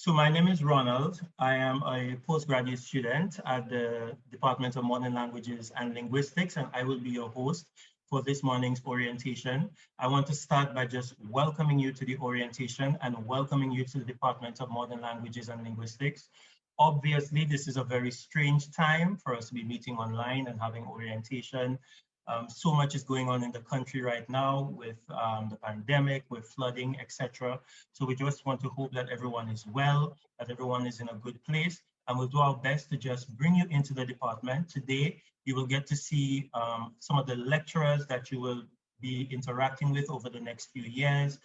So my name is Ronald. I am a postgraduate student at the Department of Modern Languages and Linguistics, and I will be your host for this morning's orientation. I want to start by just welcoming you to the orientation and welcoming you to the Department of Modern Languages and Linguistics. Obviously, this is a very strange time for us to be meeting online and having orientation. So much is going on in the country right now with the pandemic, with flooding, etc. So we just want to hope that everyone is well, that everyone is in a good place, and we'll do our best to just bring you into the department. Today, you will get to see some of the lecturers that you will be interacting with over the next few years.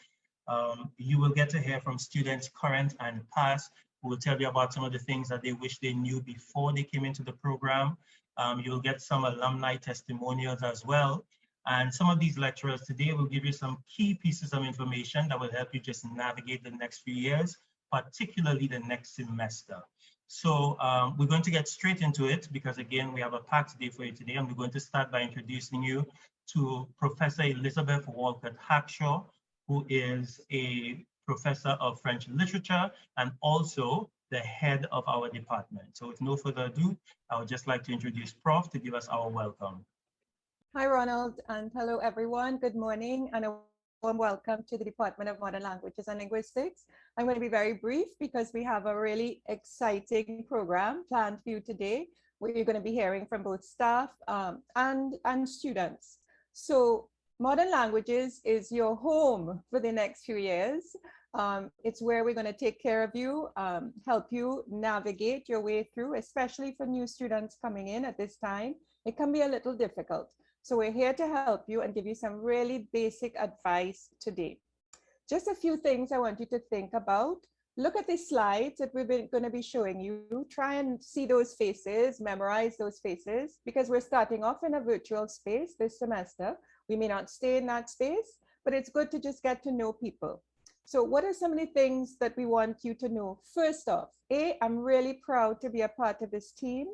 You will get to hear from students current and past who will tell you about some of the things that they wish they knew before they came into the program. You'll get some alumni testimonials as well. And some of these lecturers today will give you some key pieces of information that will help you just navigate the next few years, particularly the next semester. So we're going to get straight into it because again, we have a packed day for you today, and we're going to start by introducing you to Professor Elizabeth Walcott-Hackshaw, who is a professor of French literature and also the head of our department. So with no further ado, I would just like to introduce Prof to give us our welcome. Hi, Ronald, and hello, everyone. Good morning, and a warm welcome to the Department of Modern Languages and Linguistics. I'm going to be very brief because we have a really exciting program planned for you today, where you're going to be hearing from both staff and students. So Modern Languages is your home for the next few years. It's where we're going to take care of you, help you navigate your way through, especially for new students coming in at this time. It can be a little difficult. So we're here to help you and give you some really basic advice today. Just a few things I want you to think about. Look at the slides that we're going to be showing you. Try and see those faces, memorize those faces, because we're starting off in a virtual space this semester. We may not stay in that space, but it's good to just get to know people. So what are some of the things that we want you to know? First off, I'm really proud to be a part of this team.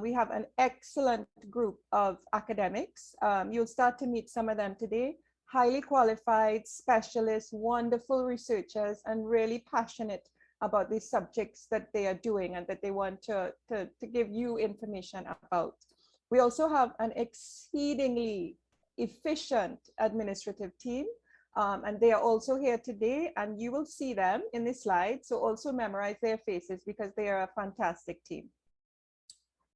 We have an excellent group of academics. You'll start to meet some of them today. Highly qualified, specialists, wonderful researchers, and really passionate about the subjects that they are doing and that they want to give you information about. We also have an exceedingly efficient administrative team. And they are also here today, and you will see them in the slide. So also memorize their faces because they are a fantastic team.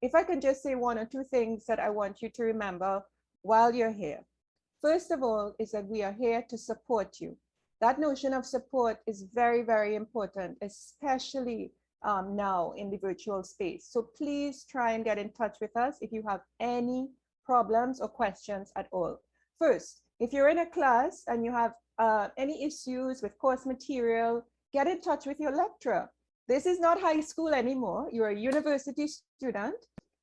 If I can just say one or two things that I want you to remember while you're here. First of all, is that we are here to support you. That notion of support is very, very important, especially now in the virtual space. So please try and get in touch with us if you have any problems or questions at all. First, if you're in a class and you have any issues with course material, get in touch with your lecturer. This is not high school anymore. You're a university student.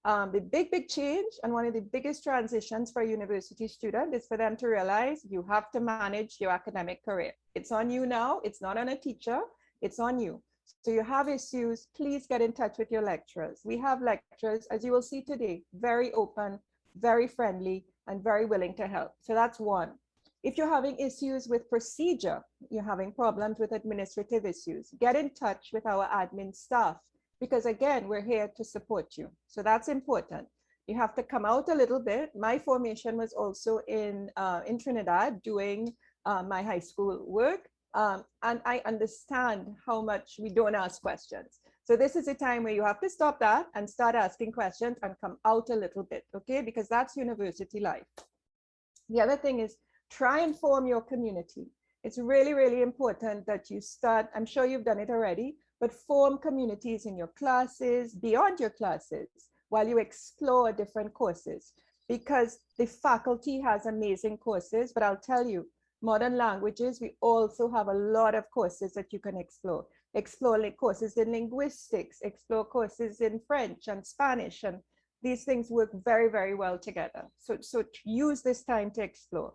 The big change and one of the biggest transitions for a university student is for them to realize you have to manage your academic career. It's on you now. It's not on a teacher. It's on you. So you have issues, please get in touch with your lecturers. We have lecturers, as you will see today, very open, very friendly, and very willing to help. So that's one. If you're having issues with procedure, you're having problems with administrative issues, get in touch with our admin staff, because again, we're here to support you. So that's important. You have to come out a little bit. My formation was also in Trinidad doing my high school work. And I understand how much we don't ask questions. So this is a time where you have to stop that and start asking questions and come out a little bit, okay? Because that's university life. The other thing is try and form your community. It's really, really important that you start, I'm sure you've done it already, but form communities in your classes, beyond your classes, while you explore different courses. Because the faculty has amazing courses, but I'll tell you, Modern Languages, we also have a lot of courses that you can explore. Explore courses in linguistics, explore courses in French and Spanish, and these things work very, very well together. So use this time to explore.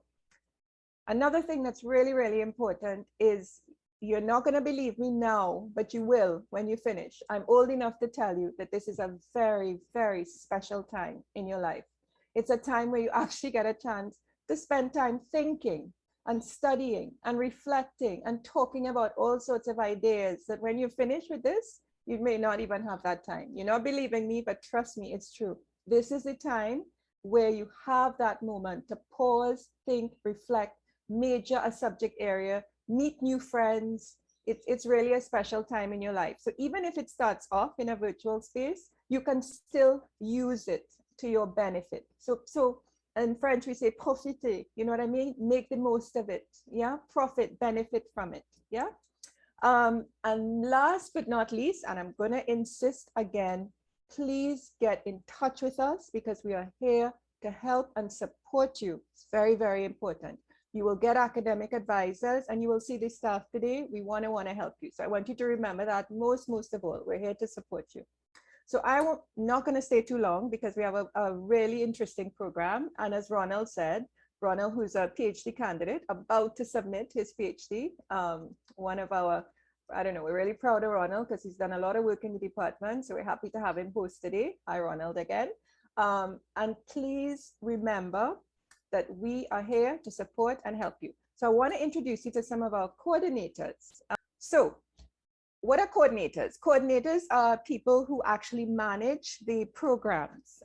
Another thing that's really, really important is you're not going to believe me now, but you will when you finish. I'm old enough to tell you that this is a very, very special time in your life. It's a time where you actually get a chance to spend time thinking. and studying and reflecting and talking about all sorts of ideas that when you finish with this, you may not even have that time. You're not believing me, but trust me, it's true. This is the time where you have that moment to pause, think, reflect, major a subject area, meet new friends. It's really a special time in your life. So even if it starts off in a virtual space, you can still use it to your benefit. So in French, we say profiter, you know what I mean? Make the most of it, yeah? Profit, benefit from it, yeah? And last but not least, and I'm gonna insist again, please get in touch with us because we are here to help and support you. It's very, very important. You will get academic advisors and you will see the staff today. We want to help you. So I want you to remember that most of all, we're here to support you. So not going to stay too long because we have a really interesting program. And as Ronald said, Ronald, who's a PhD candidate, about to submit his PhD, one of our, I don't know, we're really proud of Ronald because he's done a lot of work in the department. So we're happy to have him host today. Hi, Ronald, again. And please remember that we are here to support and help you. So I want to introduce you to some of our coordinators. So what are coordinators? Coordinators are people who actually manage the programs.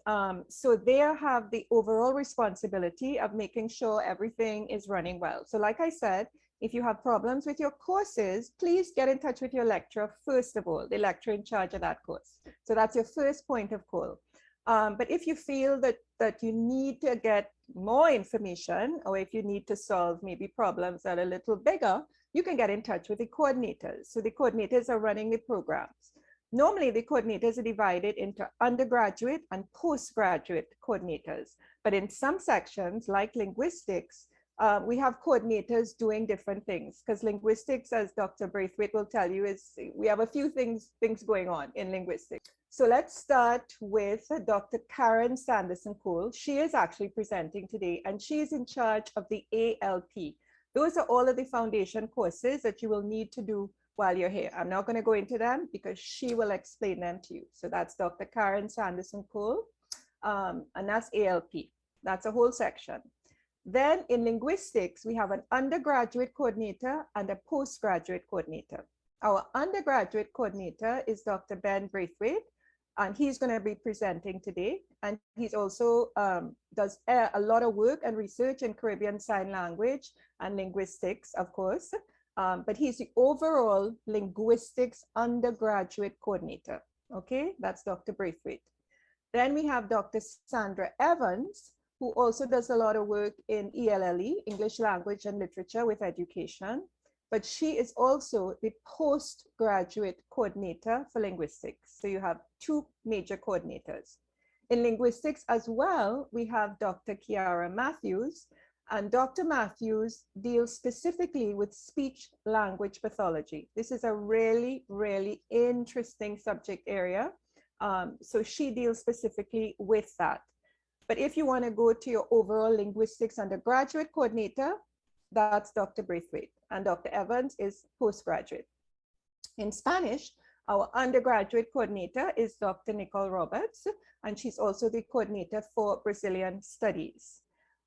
So they have the overall responsibility of making sure everything is running well. So like I said, if you have problems with your courses, please get in touch with your lecturer first of all, the lecturer in charge of that course. So that's your first point of call. But if you feel that you need to get more information, or if you need to solve maybe problems that are a little bigger, you can get in touch with the coordinators. So the coordinators are running the programs. Normally, the coordinators are divided into undergraduate and postgraduate coordinators. But in some sections, like linguistics, we have coordinators doing different things, because linguistics, as Dr. Braithwaite will tell you, is we have a few things going on in linguistics. So let's start with Dr. Karen Sanderson-Cole. She is actually presenting today, and she is in charge of the ALP. Those are all of the foundation courses that you will need to do while you're here. I'm not going to go into them because she will explain them to you. So that's Dr. Karen Sanderson-Cole, and that's ALP. That's a whole section. Then in linguistics, we have an undergraduate coordinator and a postgraduate coordinator. Our undergraduate coordinator is Dr. Ben Braithwaite, and he's going to be presenting today. And he's also does a lot of work and research in Caribbean Sign Language and linguistics, of course. But he's the overall linguistics undergraduate coordinator. Okay, that's Dr. Braithwaite. Then we have Dr. Sandra Evans, who also does a lot of work in ELLE, English Language and Literature with Education. But she is also the postgraduate coordinator for linguistics. So you have two major coordinators. In linguistics as well, we have Dr. Kiara Matthews, and Dr. Matthews deals specifically with speech language pathology. This is a really, really interesting subject area. So she deals specifically with that. But if you want to go to your overall linguistics undergraduate coordinator, that's Dr. Braithwaite, and Dr. Evans is postgraduate. In Spanish, our undergraduate coordinator is Dr. Nicole Roberts, and she's also the coordinator for Brazilian Studies.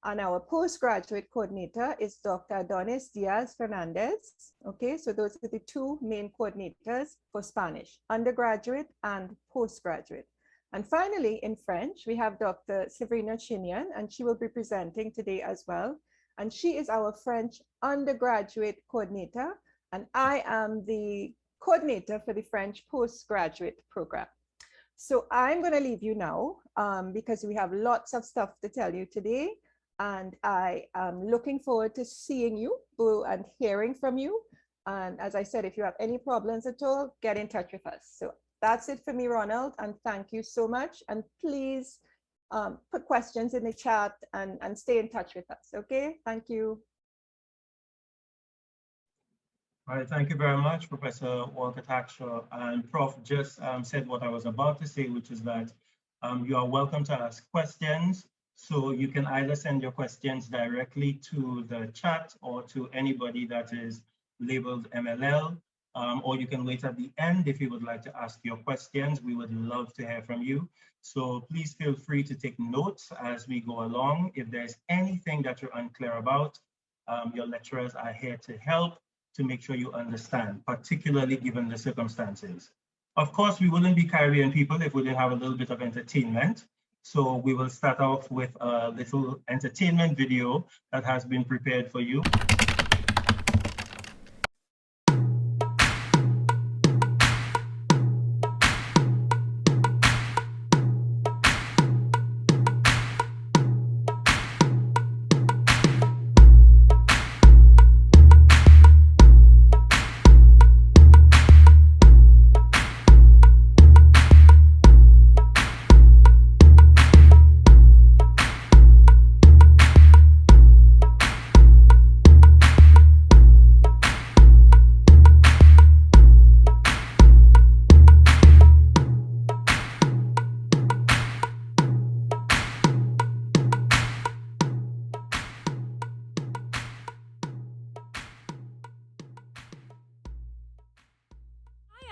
And our postgraduate coordinator is Dr. Adonis Diaz Fernandez. Okay, so those are the two main coordinators for Spanish, undergraduate and postgraduate. And finally, in French, we have Dr. Severina Chinian, and she will be presenting today as well. And she is our French undergraduate coordinator, and I am the coordinator for the French postgraduate program. So I'm going to leave you now because we have lots of stuff to tell you today, and I am looking forward to seeing you and hearing from you. And as I said, if you have any problems at all, get in touch with us. So that's it for me, Ronald, and thank you so much. And please put questions in the chat and stay in touch with us. Okay, thank you. All right, thank you very much, Professor Walker-Tackshaw. And Prof just said what I was about to say, which is that you are welcome to ask questions. So you can either send your questions directly to the chat or to anybody that is labeled MLL, or you can wait at the end if you would like to ask your questions. We would love to hear from you. So please feel free to take notes as we go along. If there's anything that you're unclear about, Your lecturers are here to help, to make sure you understand, particularly given the circumstances. Of course, we wouldn't be Caribbean people if we didn't have a little bit of entertainment. So we will start off with a little entertainment video that has been prepared for you.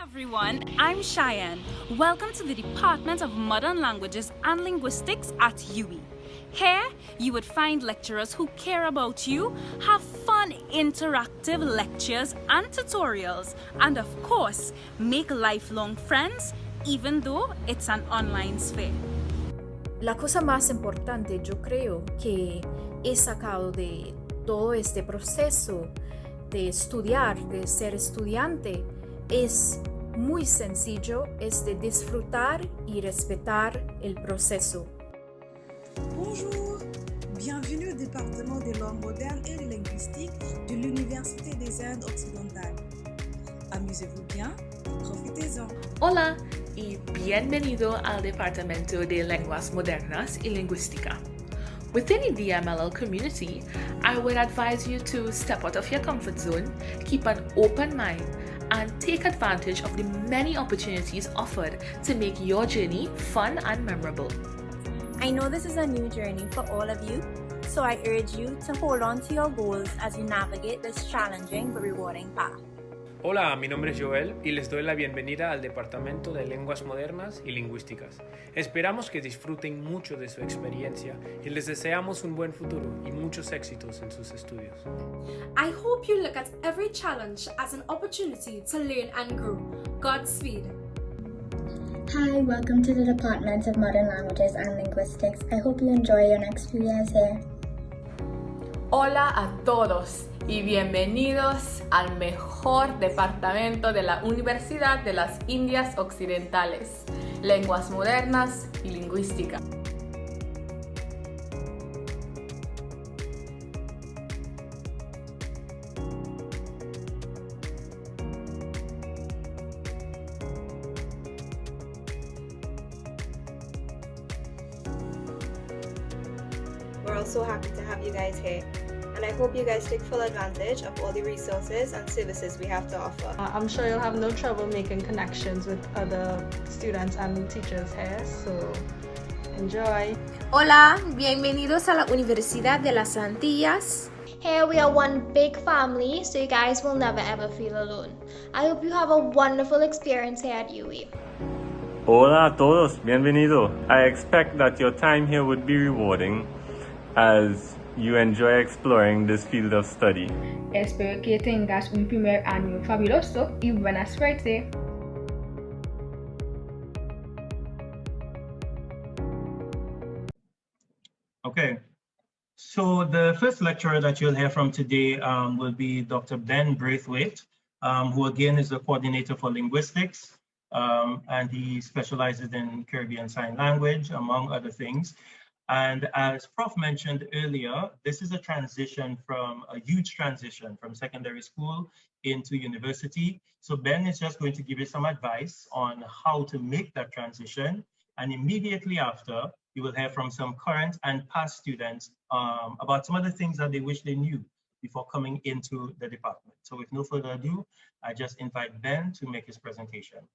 Everyone, I'm Cheyenne. Welcome to the Department of Modern Languages and Linguistics at UWI. Here, you would find lecturers who care about you, have fun, interactive lectures and tutorials, and of course, make lifelong friends, even though it's an online sphere. La cosa más importante, yo creo, que he sacado de todo este proceso de estudiar, de ser estudiante, es muy sencillo, es de disfrutar y respetar el proceso. Bonjour, bienvenue au département des langues modernes et des linguistiques de l'Université des Indes occidentales. Amusez-vous bien, profitez-en. Hola y bienvenido al Departamento de Lenguas Modernas y Lingüística. Within the DMLL community, I would advise you to step out of your comfort zone, keep an open mind, and take advantage of the many opportunities offered to make your journey fun and memorable. I know this is a new journey for all of you, so I urge you to hold on to your goals as you navigate this challenging but rewarding path. Hola, mi nombre es Joel y les doy la bienvenida al Departamento de Lenguas Modernas y Lingüísticas. Esperamos que disfruten mucho de su experiencia y les deseamos un buen futuro y muchos éxitos en sus estudios. I hope you look at every challenge as an opportunity to learn and grow. Godspeed. Hi, welcome to the Department of Modern Languages and Linguistics. I hope you enjoy your next few years here. Hola a todos y bienvenidos al mejor departamento de la Universidad de las Indias Occidentales, Lenguas Modernas y Lingüística. We're also happy to have you guys here, and I hope you guys take full advantage of all the resources and services we have to offer. I'm sure you'll have no trouble making connections with other students and teachers here, so enjoy. Hola, bienvenidos a la Universidad de las Antillas. Here we are one big family, so you guys will never ever feel alone. I hope you have a wonderful experience here at UWI. Hola a todos, bienvenido. I expect that your time here would be rewarding as you enjoy exploring this field of study. Espero que tengas un primer año fabuloso y buena suerte. Okay, so the first lecturer that you'll hear from today will be Dr. Ben Braithwaite, who again is the coordinator for linguistics, and he specializes in Caribbean Sign Language, among other things. And as Prof mentioned earlier, this is a huge transition from secondary school into university. So Ben is just going to give you some advice on how to make that transition. And immediately after, you will hear from some current and past students about some of the things that they wish they knew before coming into the department. So with no further ado, I just invite Ben to make his presentation.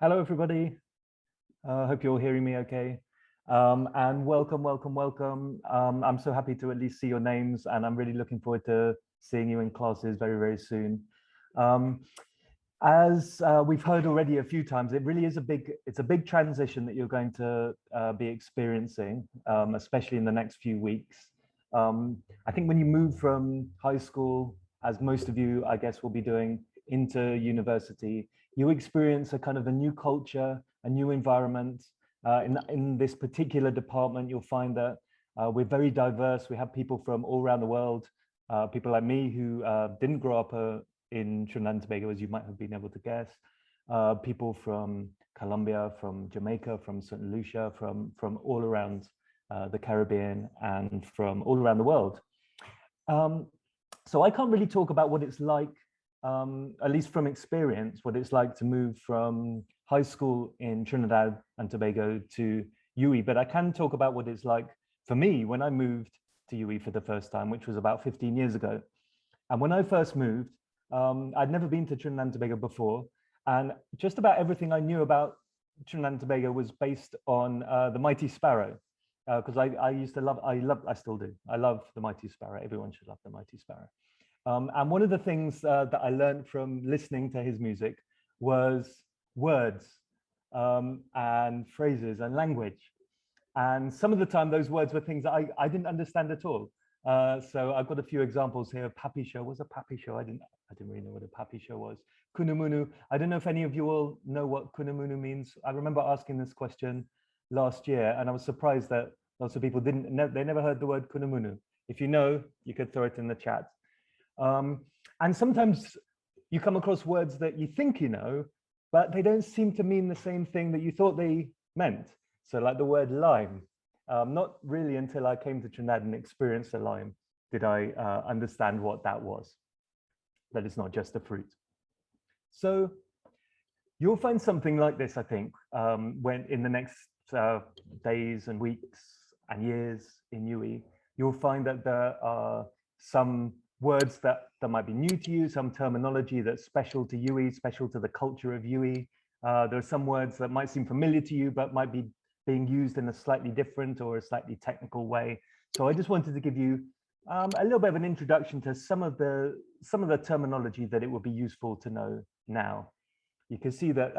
Hello, everybody. Hope you're all hearing me okay. And welcome. I'm so happy to at least see your names, and I'm really looking forward to seeing you in classes very, very soon. As we've heard already a few times, it really is it's a big transition that you're going to be experiencing, especially in the next few weeks. I think when you move from high school, as most of you, I guess, will be doing, into university, you experience a kind of a new culture, a new environment. In this particular department, you'll find that we're very diverse. We have people from all around the world, people like me who didn't grow up in Trinidad and Tobago, as you might have been able to guess, people from Colombia, from Jamaica, from St. Lucia, from all around the Caribbean and from all around the world. So I can't really talk about what it's like, at least from experience, what it's like to move from high school in Trinidad and Tobago to UE, but I can talk about what it's like for me when I moved to UE for the first time, which was about 15 years ago. And when I first moved, I'd never been to Trinidad and Tobago before, and just about everything I knew about Trinidad and Tobago was based on the Mighty Sparrow, because I still do. I love the Mighty Sparrow. Everyone should love the Mighty Sparrow. And one of the things that I learned from listening to his music was words and phrases and language. And some of the time those words were things that I didn't understand at all. So I've got a few examples here. Papi show. What's a papi show? I didn't really know what a papi show was. Kunumunu. I don't know if any of you all know what kunumunu means. I remember asking this question last year, and I was surprised that lots of people they never heard the word kunumunu. If you know, you could throw it in the chat. And sometimes you come across words that you think you know, but they don't seem to mean the same thing that you thought they meant. So like the word lime. Not really until I came to Trinidad and experienced a lime did I understand what that was, that it's not just a fruit. So you'll find something like this, I think, when in the next days and weeks and years in UE, you'll find that there are some words that might be new to you, some terminology that's special to UE, special to the culture of UE. There are some words that might seem familiar to you, but might be being used in a slightly different or a slightly technical way. So I just wanted to give you a little bit of an introduction to some of the terminology that it would be useful to know now. You can see that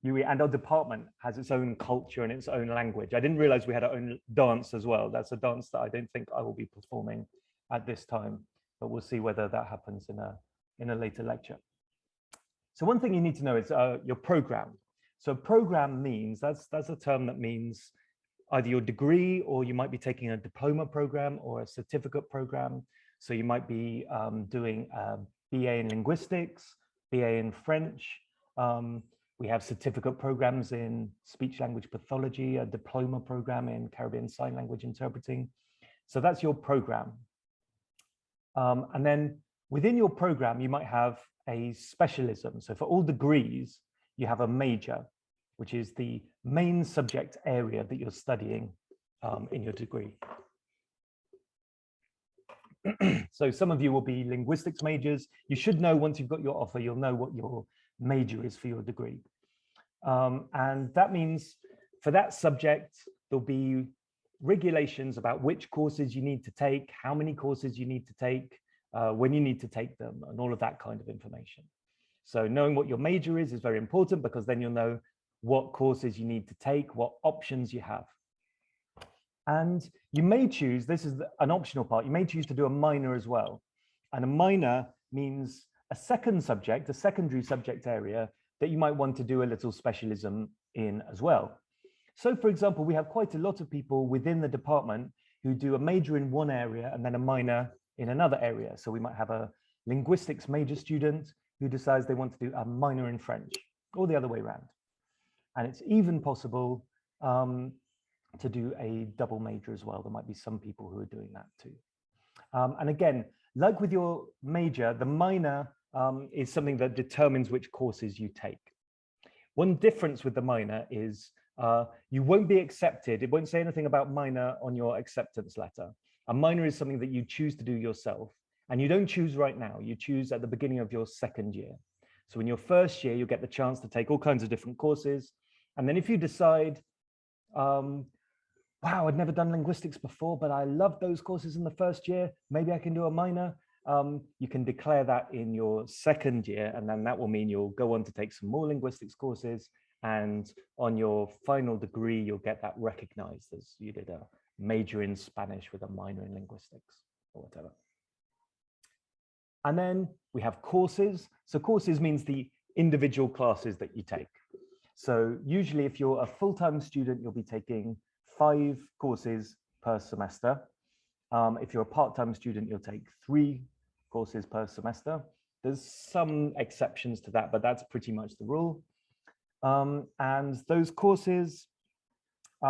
UE and our department has its own culture and its own language. I didn't realize we had our own dance as well. That's a dance that I don't think I will be performing at this time, but we'll see whether that happens in a later lecture. So one thing you need to know is your program. So program means, that's a term that means either your degree, or you might be taking a diploma program or a certificate program. So you might be doing a BA in linguistics, BA in French. We have certificate programs in speech language pathology, a diploma program in Caribbean Sign Language interpreting. So that's your program. And then within your program, you might have a specialism. So for all degrees, you have a major, which is the main subject area that you're studying in your degree. So some of you will be linguistics majors. You should know, once you've got your offer, you'll know what your major is for your degree. And that means for that subject, there'll be regulations about which courses you need to take, how many courses you need to take, when you need to take them, and all of that kind of information. So knowing what your major is very important, because then you'll know what courses you need to take, what options you have. And you may choose, this is an optional part, you may choose to do a minor as well. And a minor means a second subject, a secondary subject area that you might want to do a little specialism in as well. So for example, we have quite a lot of people within the department who do a major in one area and then a minor in another area. So we might have a linguistics major student who decides they want to do a minor in French, or the other way around. And it's even possible to do a double major as well. There might be some people who are doing that too. And again, like with your major, the minor is something that determines which courses you take. One difference with the minor is you won't be accepted. It won't say anything about minor on your acceptance letter. A minor is something that you choose to do yourself, and you don't choose right now. You choose at the beginning of your second year. So in your first year, you'll get the chance to take all kinds of different courses. And then if you decide, wow, I'd never done linguistics before, but I loved those courses in the first year, maybe I can do a minor. you can declare that in your second year, and then that will mean you'll go on to take some more linguistics courses, and on your final degree, you'll get that recognized as you did a major in Spanish with a minor in linguistics or whatever. And then we have courses. So courses means the individual classes that you take. So usually if you're a full-time student, you'll be taking 5 courses per semester. If you're a part-time student, you'll take 3 courses per semester. There's some exceptions to that, but that's pretty much the rule. And those courses,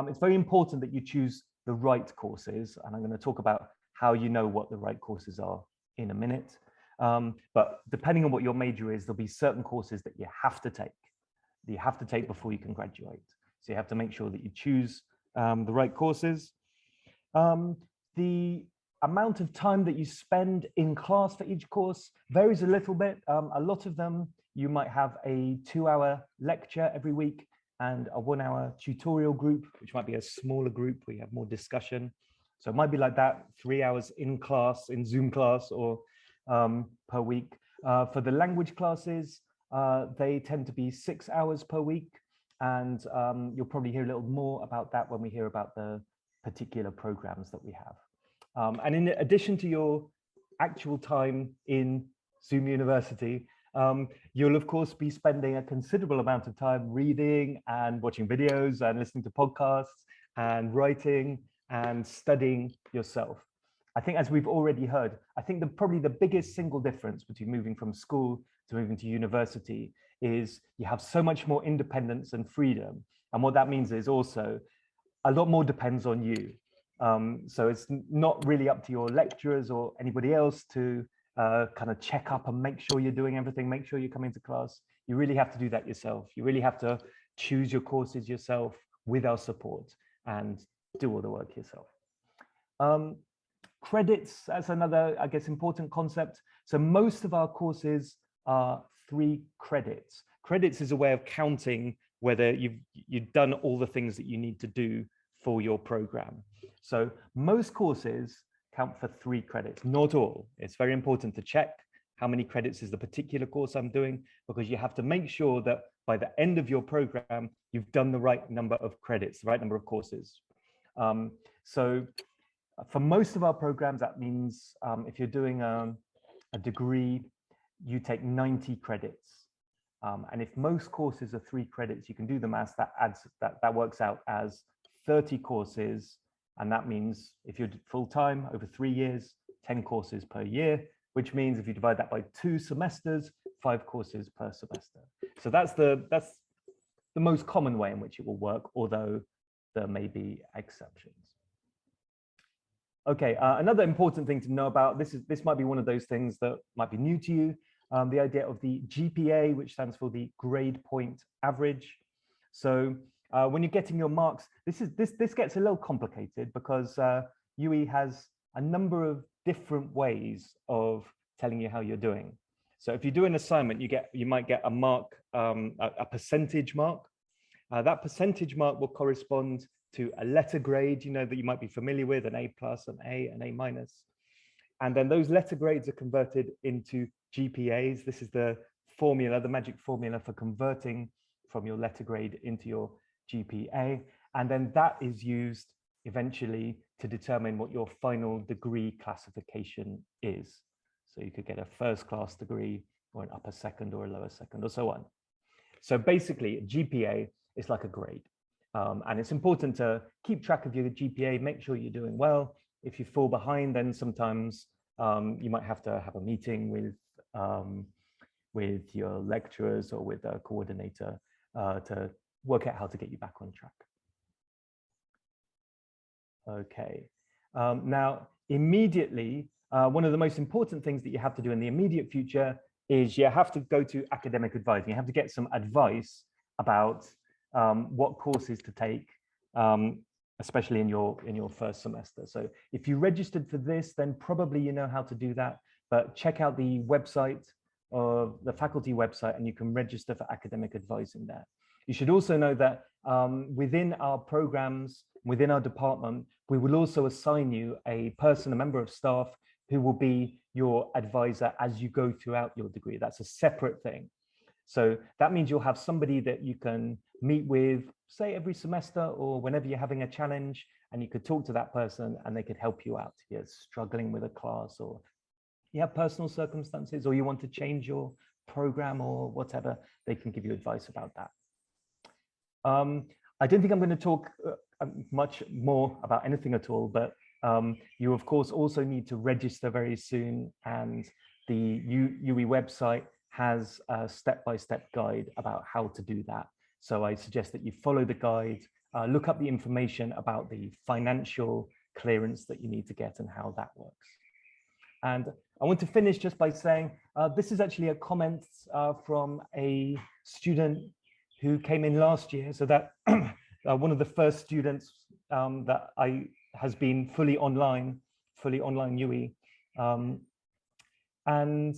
it's very important that you choose the right courses. And I'm going to talk about how you know what the right courses are in a minute. But depending on what your major is, there'll be certain courses that you have to take before you can graduate. So you have to make sure that you choose the right courses. The amount of time that you spend in class for each course varies a little bit. A lot of them, you might have a 2-hour lecture every week and a 1-hour tutorial group, which might be a smaller group where you have more discussion. So it might be like that, 3 hours in class, in Zoom class, or per week. For the language classes, they tend to be 6 hours per week. And you'll probably hear a little more about that when we hear about the particular programs that we have. And in addition to your actual time in Zoom University, you'll of course be spending a considerable amount of time reading and watching videos and listening to podcasts and writing and studying yourself. I think, as we've already heard, I think probably the biggest single difference between moving from school to moving to university is you have so much more independence and freedom. And what that means is also a lot more depends on you. So it's not really up to your lecturers or anybody else to kind of check up and make sure you're doing everything, make sure you're coming to class. You really have to do that yourself. You really have to choose your courses yourself with our support and do all the work yourself. Credits, that's another, I guess, important concept. So most of our courses are 3 credits. Credits is a way of counting whether you've done all the things that you need to do for your program. So most courses count for 3 credits, not all. It's very important to check how many credits is the particular course I'm doing, because you have to make sure that by the end of your program, you've done the right number of credits, the right number of courses. So for most of our programs, that means if you're doing a degree, you take 90 credits. And if most courses are 3 credits, you can do the maths, that works out as 30 courses. And that means if you're full-time over 3 years, 10 courses per year, which means if you divide that by 2 semesters, 5 courses per semester. So that's the most common way in which it will work, although there may be exceptions. Okay, another important thing to know about, this might be one of those things that might be new to you, the idea of the GPA, which stands for the grade point average. So when you're getting your marks, this gets a little complicated because UE has a number of different ways of telling you how you're doing. So if you do an assignment, you might get a mark, a percentage mark. That percentage mark will correspond to a letter grade, that you might be familiar with, an A+, an A, an A-. And then those letter grades are converted into GPAs. This is the formula, the magic formula for converting from your letter grade into your GPA. And then that is used eventually to determine what your final degree classification is. So you could get a first-class degree or an upper second or a lower second or so on. So basically, a GPA is like a grade. And it's important to keep track of your GPA, make sure you're doing well. If you fall behind, then sometimes you might have to have a meeting with your lecturers or with a coordinator to work out how to get you back on track. Okay, now immediately, one of the most important things that you have to do in the immediate future is you have to go to academic advice. You have to get some advice about what courses to take, especially in your first semester. So if you registered for this, then probably you know how to do that, but check out the website or the faculty website and you can register for academic advice in there. You should also know that within our programs, within our department, we will also assign you a person, a member of staff who will be your advisor as you go throughout your degree. That's a separate thing. So that means you'll have somebody that you can meet with, say every semester or whenever you're having a challenge, and you could talk to that person and they could help you out. If you're struggling with a class, or you have personal circumstances, or you want to change your program or whatever, they can give you advice about that. I don't think I'm going to talk much more about anything at all, but you of course also need to register very soon, and the UE website has a step-by-step guide about how to do that. So I suggest that you follow the guide, look up the information about the financial clearance that you need to get and how that works. And I want to finish just by saying, this is actually a comment from a student who came in last year. So that one of the first students that has been fully online UE. And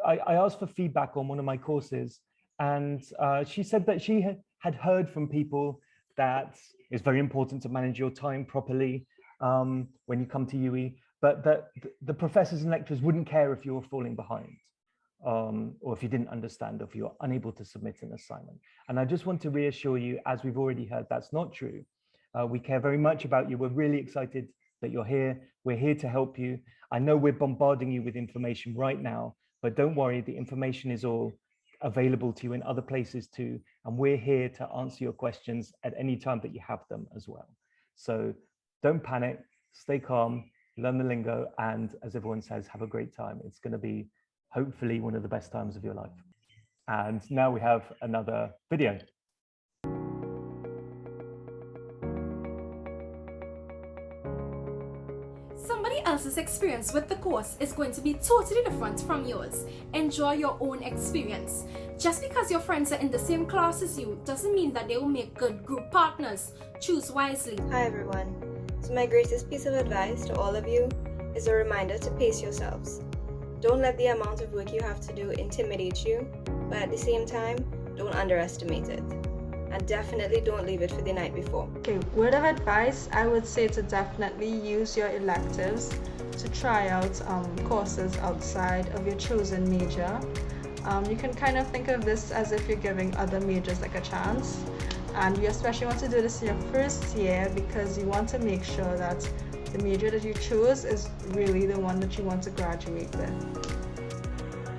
I asked for feedback on one of my courses, and she said that she had heard from people that it's very important to manage your time properly when you come to UE, but that the professors and lecturers wouldn't care if you were falling behind, or if you didn't understand, or if you were unable to submit an assignment. And I just want to reassure you, as we've already heard, that's not true. We care very much about you. We're really excited that you're here. We're here to help you. I know we're bombarding you with information right now, but don't worry, the information is all available to you in other places too. And we're here to answer your questions at any time that you have them as well. So don't panic, stay calm, learn the lingo, and as everyone says, have a great time. It's going to be hopefully one of the best times of your life. And now we have another video. Somebody else's experience with the course is going to be totally different from yours. Enjoy your own experience. Just because your friends are in the same class as you doesn't mean that they will make good group partners. Choose wisely. Hi everyone. So my greatest piece of advice to all of you is a reminder to pace yourselves. Don't let the amount of work you have to do intimidate you, but at the same time, don't underestimate it. And definitely don't leave it for the night before. Okay, word of advice, I would say to definitely use your electives to try out courses outside of your chosen major. You can kind of think of this as if you're giving other majors like a chance. And you especially want to do this in your first year because you want to make sure that the major that you choose is really the one that you want to graduate with.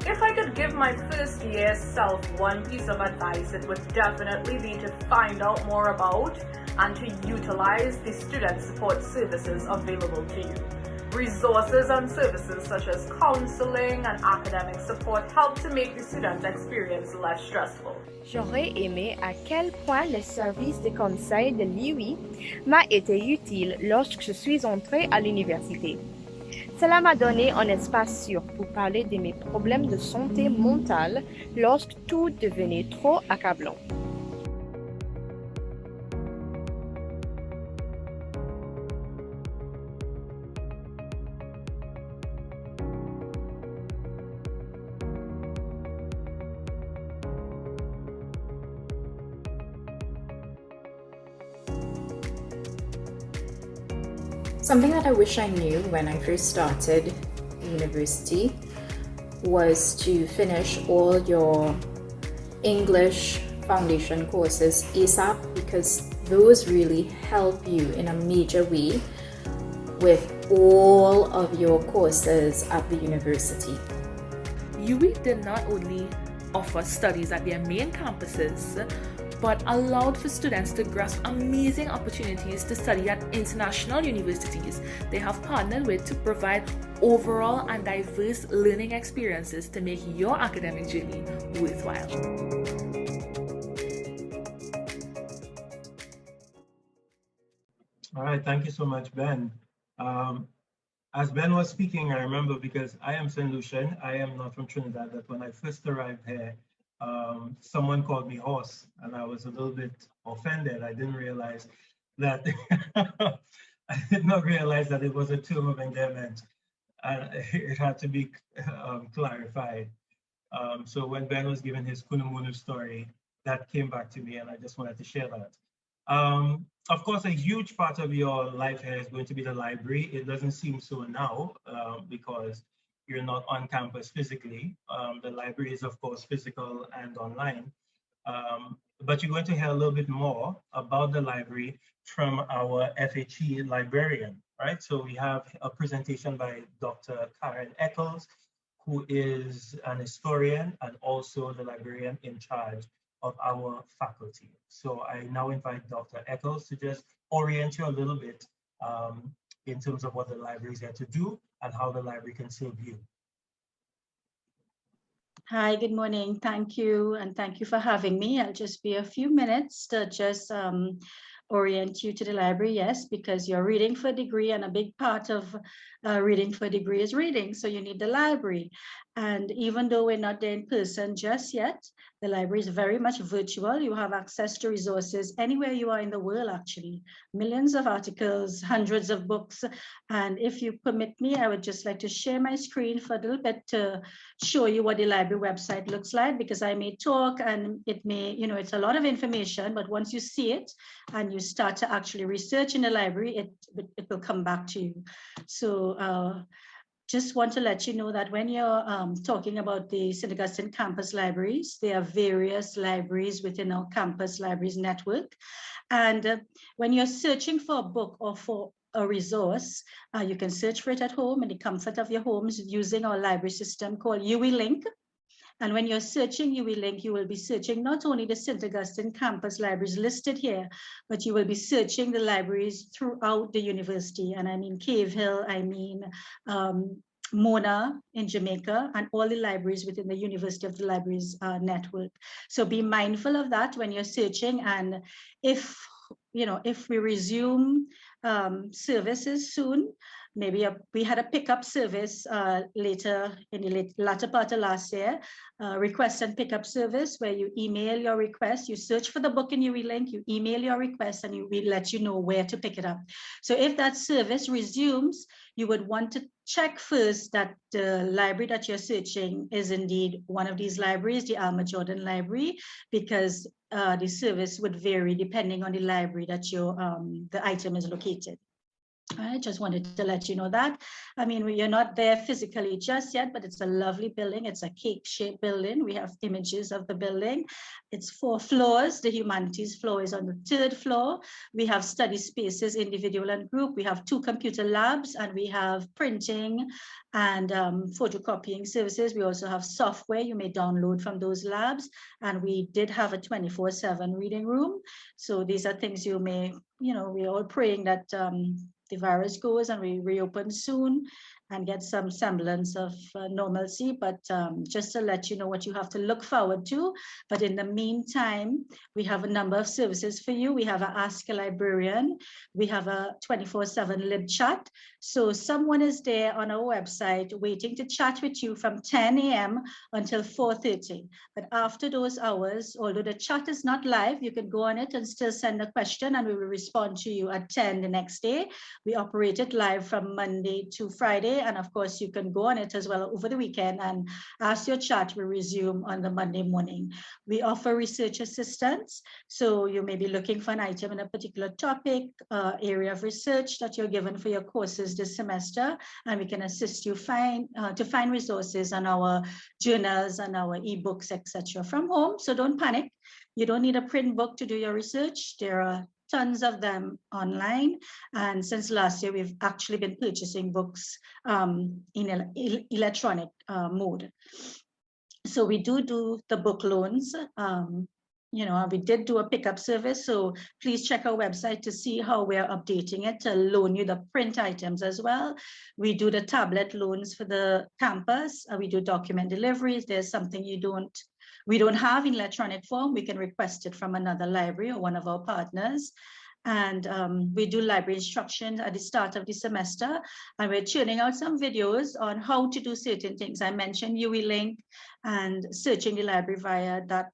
If I could give my first year self one piece of advice, it would definitely be to find out more about and to utilize the student support services available to you. Resources and services such as counseling and academic support help to make the student experience less stressful. J'aurais aimé à quel point le service de conseil de l'IUI m'a été utile lorsque je suis entrée à l'université. Cela m'a donné un espace sûr pour parler de mes problèmes de santé mentale lorsque tout devenait trop accablant. Something that I wish I knew when I first started university was to finish all your English foundation courses ASAP, because those really help you in a major way with all of your courses at the university. UE did not only offer studies at their main campuses, but allowed for students to grasp amazing opportunities to study at international universities they have partnered with to provide overall and diverse learning experiences to make your academic journey worthwhile. All right, thank you so much, Ben. As Ben was speaking, I remember, because I am St. Lucian, I am not from Trinidad, that when I first arrived here, someone called me horse, and I was a little bit offended. I didn't realize that I did not realize that it was a term of endearment, and it had to be clarified. So when Ben was giving his Kunumunu story, that came back to me, and I just wanted to share that. Of course, a huge part of your life here is going to be the library. It doesn't seem so now because you're not on campus physically. The library is, of course, physical and online. But you're going to hear a little bit more about the library from our FHE librarian, right? So we have a presentation by Dr. Karen Eccles, who is an historian and also the librarian in charge of our faculty. So I now invite Dr. Eccles to just orient you a little bit in terms of what the library is here to do and how the library can serve you. Hi, good morning. Thank you. And thank you for having me. I'll just be a few minutes to just orient you to the library. Yes, because you're reading for a degree and a big part of reading for a degree is reading. So you need the library. And even though we're not there in person just yet, the library is very much virtual. You have access to resources anywhere you are in the world, actually. Millions of articles, hundreds of books. And if you permit me, I would just like to share my screen for a little bit to show you what the library website looks like, because I may talk and it may, you know, it's a lot of information, but once you see it and you start to actually research in the library, it will come back to you. So just want to let you know that when you're talking about the St. Augustine campus libraries, there are various libraries within our campus libraries network. And when you're searching for a book or for a resource, you can search for it at home in the comfort of your homes using our library system called UE Link. And when you're searching UE Link, you will be searching not only the St. Augustine campus libraries listed here, but you will be searching the libraries throughout the university. And I mean Cave Hill, I mean Mona in Jamaica, and all the libraries within the University of the Libraries network. So be mindful of that when you're searching. And if we resume services soon, maybe we had a pickup service later in the latter part of last year, request and pickup service, where you email your request, you search for the book in UE Link, you email your request, and we let you know where to pick it up. So if that service resumes, you would want to check first that the library that you're searching is indeed one of these libraries, the Alma Jordan Library, because the service would vary depending on the library that the item is located. I just wanted to let you know that. I mean, you're not there physically just yet, but it's a lovely building. It's a cake-shaped building. We have images of the building. It's 4 floors. The humanities floor is on the 3rd floor. We have study spaces, individual and group. We have 2 computer labs, and we have printing and photocopying services. We also have software you may download from those labs. And we did have a 24/7 reading room. So these are things you may, we're all praying that the virus goes and we reopen soon and get some semblance of normalcy, but just to let you know what you have to look forward to. But in the meantime, we have a number of services for you. We have an Ask a Librarian. We have a 24/7 lib chat. So someone is there on our website waiting to chat with you from 10 a.m. until 4:30. But after those hours, although the chat is not live, you can go on it and still send a question and we will respond to you at 10 the next day. We operate it live from Monday to Friday. And of course, you can go on it as well over the weekend, and Ask Your Chat will resume on the Monday morning. We offer research assistance. So you may be looking for an item in a particular topic, area of research that you're given for your courses this semester, and we can assist you to find resources on our journals and our ebooks, etc. from home. So don't panic. You don't need a print book to do your research. There are tons of them online. And since last year, we've actually been purchasing books in electronic mode. So we do the book loans. We did do a pickup service. So please check our website to see how we're updating it to loan you the print items as well. We do the tablet loans for the campus. We do document deliveries. There's something we don't have in electronic form, we can request it from another library or one of our partners. And we do library instruction at the start of the semester, and we're churning out some videos on how to do certain things. I mentioned UE Link and searching the library via that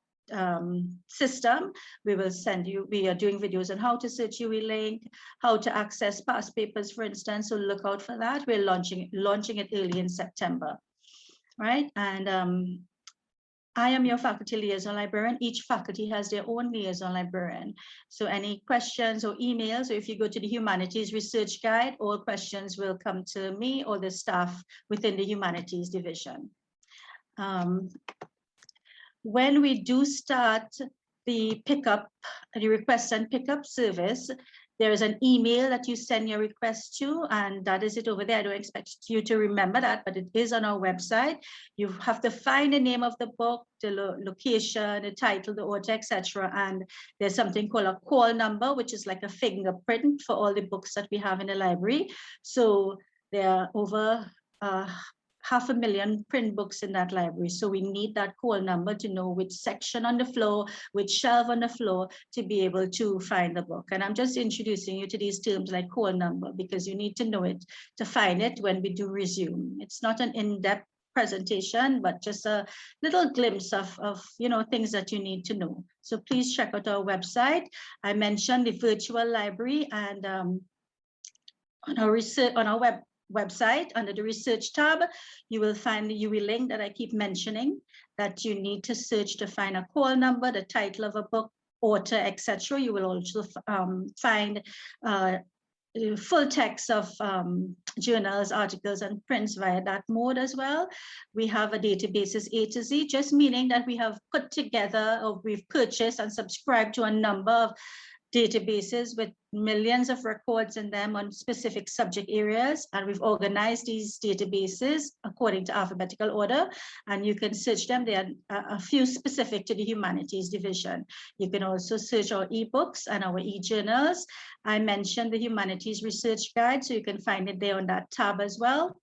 system. We are doing videos on how to search UE Link, how to access past papers, for instance, so look out for that. We're launching it early in September, right? And I am your faculty liaison librarian. Each faculty has their own liaison librarian. So any questions or emails, or if you go to the Humanities Research Guide, all questions will come to me or the staff within the Humanities Division. When we do start the request and pickup service, there is an email that you send your request to, and that is it over there. I don't expect you to remember that, but it is on our website. You have to find the name of the book, the location, the title, the author, etc. And there's something called a call number, which is like a fingerprint for all the books that we have in the library. So there are over 500,000 print books in that library. So we need that call number to know which section on the floor, which shelf on the floor to be able to find the book. And I'm just introducing you to these terms like call number because you need to know it to find it when we do resume. It's not an in-depth presentation, but just a little glimpse of things that you need to know. So please check out our website. I mentioned the virtual library, and on our website under the research tab, you will find the UWI link that I keep mentioning, that you need to search to find a call number, the title of a book, author, etc. You will also find full text of journals, articles, and prints via that mode as well. We have a databases A to Z, just meaning that we have put together, or we've purchased and subscribed to a number of databases with millions of records in them on specific subject areas, and we've organized these databases according to alphabetical order, and you can search them. There are a few specific to the Humanities Division. You can also search our ebooks and our e-journals. I mentioned the Humanities Research Guide, so you can find it there on that tab as well.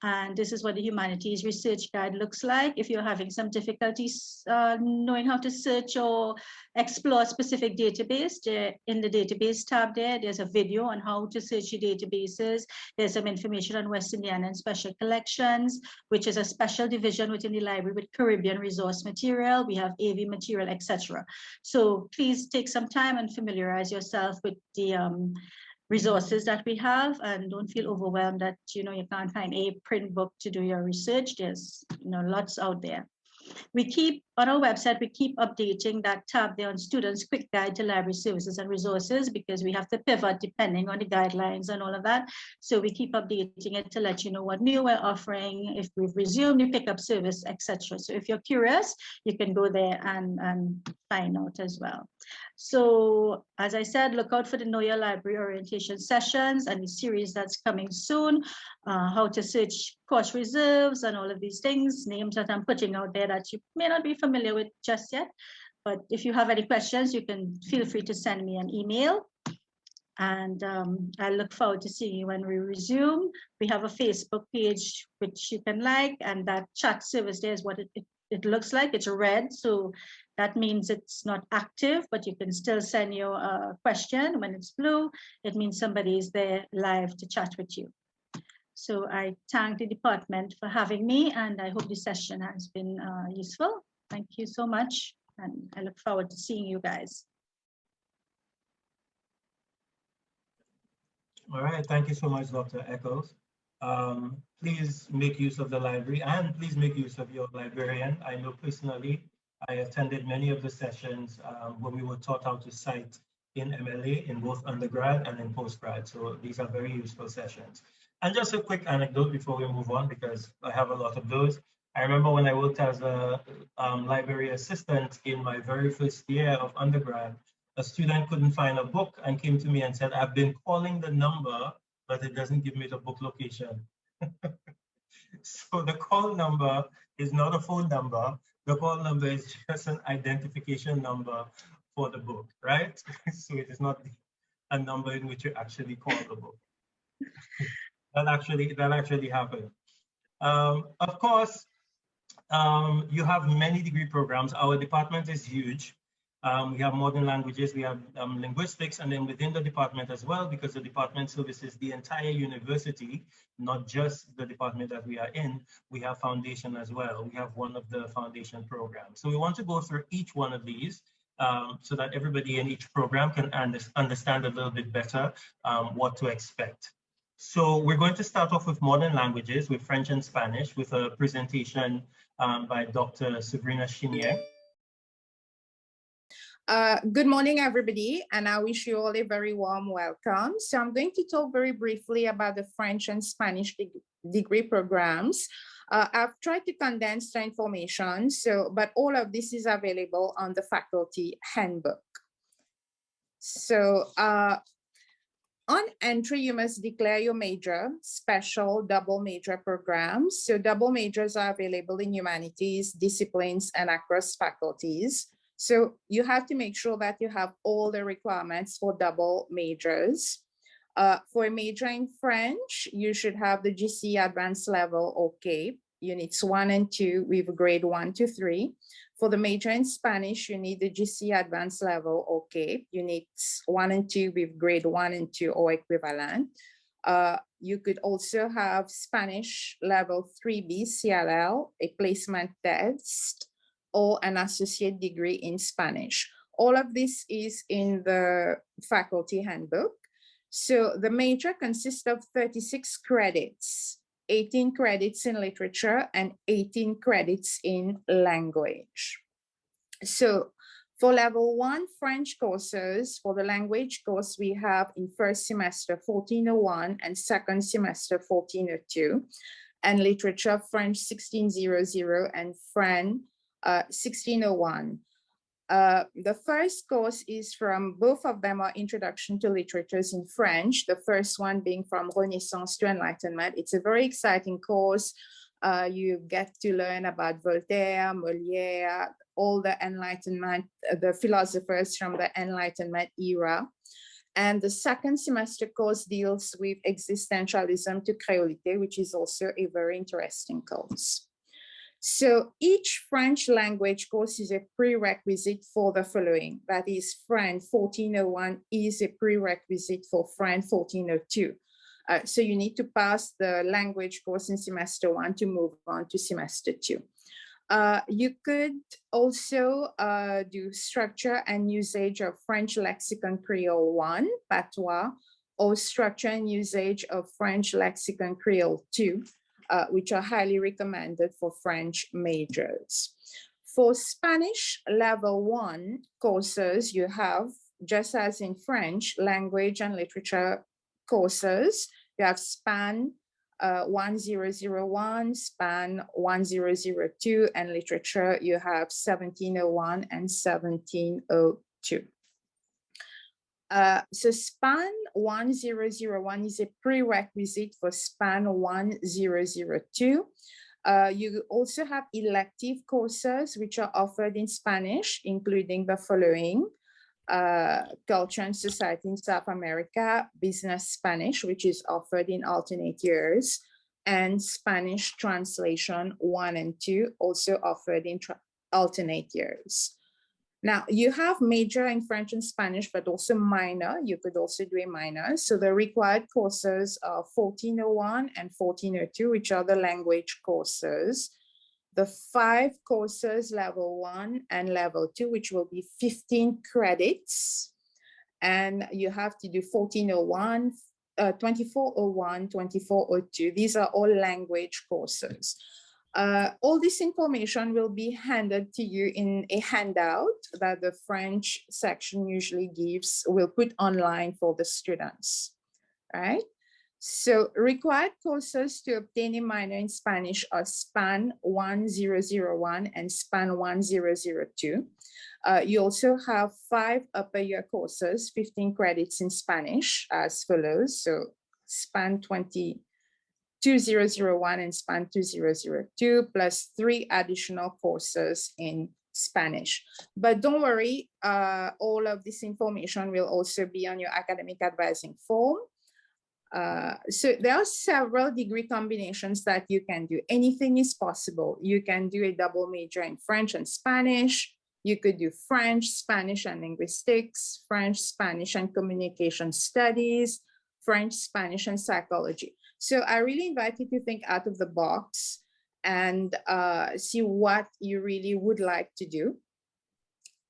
And this is what the Humanities Research Guide looks like. If you're having some difficulties knowing how to search or explore a specific database, in the database tab there's a video on how to search your databases. There's some information on West Indiana and Special Collections, which is a special division within the library with Caribbean resource material. We have AV material, etc. So please take some time and familiarize yourself with the resources that we have, and don't feel overwhelmed that you can't find a print book to do your research. There's lots out there. We keep on our website, we keep updating that tab there on Students Quick Guide to Library Services and Resources, because we have to pivot depending on the guidelines and all of that. So we keep updating it to let you know what new we're offering, if we've resumed the pickup service, etc. So if you're curious, you can go there and find out as well. So as I said, look out for the Know Your Library orientation sessions and the series that's coming soon, how to search course reserves and all of these things, names that I'm putting out there that you may not be familiar with just yet. But if you have any questions, you can feel free to send me an email. And I look forward to seeing you when we resume. We have a Facebook page which you can like, and that chat service there is what it looks like. It's red, so that means it's not active, but you can still send your question. When it's blue, it means somebody is there live to chat with you. So I thank the department for having me, and I hope this session has been useful. Thank you so much, and I look forward to seeing you guys. All right, thank you so much, Dr. Echols. Please make use of the library, and please make use of your librarian. I know personally, I attended many of the sessions when we were taught how to cite in MLA in both undergrad and in postgrad. So these are very useful sessions. And just a quick anecdote before we move on, because I have a lot of those. I remember when I worked as a library assistant in my very first year of undergrad, a student couldn't find a book and came to me and said, I've been calling the number, but it doesn't give me the book location. So the call number is not a phone number. The call number is just an identification number for the book, right? So it is not a number in which you actually call the book. That actually happened. Of course, you have many degree programs. Our department is huge. We have modern languages, we have linguistics, and then within the department as well, because the department services the entire university, not just the department that we are in, we have foundation as well. We have one of the foundation programs. So we want to go through each one of these so that everybody in each program can understand a little bit better what to expect. So we're going to start off with modern languages, with French and Spanish, with a presentation by Dr. Sabrina Chinier. Good morning, everybody, and I wish you all a very warm welcome. So I'm going to talk very briefly about the French and Spanish degree programs. I've tried to condense the information, but all of this is available on the faculty handbook. So on entry, you must declare your major, special, double major programs. So double majors are available in humanities, disciplines, and across faculties. So you have to make sure that you have all the requirements for double majors. For a major in French, you should have the GC advanced level okay, units 1 and 2 with grade 1 to 3. For the major in Spanish, you need the GC advanced level okay, units 1 and 2 with grade 1 and 2 or equivalent. You could also have Spanish level 3B CLL, a placement test, or an associate degree in Spanish. All of this is in the faculty handbook. So the major consists of 36 credits, 18 credits in literature and 18 credits in language. So for level 1 French courses, for the language course, we have in first semester 1401 and second semester 1402, and literature French 1600 and French 1601. The first course is from, both of them are Introduction to Literatures in French, the first one being from Renaissance to Enlightenment. It's a very exciting course. You get to learn about Voltaire, Molière, all the Enlightenment, the philosophers from the Enlightenment era. And the second semester course deals with existentialism to créolité, which is also a very interesting course. So each French language course is a prerequisite for the following. That is, French 1401 is a prerequisite for French 1402. So you need to pass the language course in semester 1 to move on to semester 2. You could also do structure and usage of French lexicon Creole 1, patois, or structure and usage of French lexicon Creole 2, which are highly recommended for French majors. For Spanish level 1 courses, you have, just as in French, language and literature courses. You have SPAN 1001, SPAN 1002, and literature, you have 1701 and 1702. So SPAN 1001 is a prerequisite for SPAN 1002. You also have elective courses which are offered in Spanish, including the following: Culture and Society in South America, Business Spanish, which is offered in alternate years, and Spanish Translation 1 and 2, also offered in alternate years. Now, you have major in French and Spanish, but also minor. You could also do a minor. So the required courses are 1401 and 1402, which are the language courses. The 5 courses, level 1 and level 2, which will be 15 credits. And you have to do 1401, 2401, 2402. These are all language courses. All this information will be handed to you in a handout that the French section usually gives, will put online for the students, right? So required courses to obtain a minor in Spanish are SPAN 1001 and SPAN 1002. You also have 5 upper year courses, 15 credits in Spanish as follows. So SPAN 2001 and SPAN 2002, plus 3 additional courses in Spanish. But don't worry, all of this information will also be on your academic advising form. So there are several degree combinations that you can do. Anything is possible. You can do a double major in French and Spanish. You could do French, Spanish, and linguistics, French, Spanish, and communication studies, French, Spanish, and psychology. So I really invite you to think out of the box and see what you really would like to do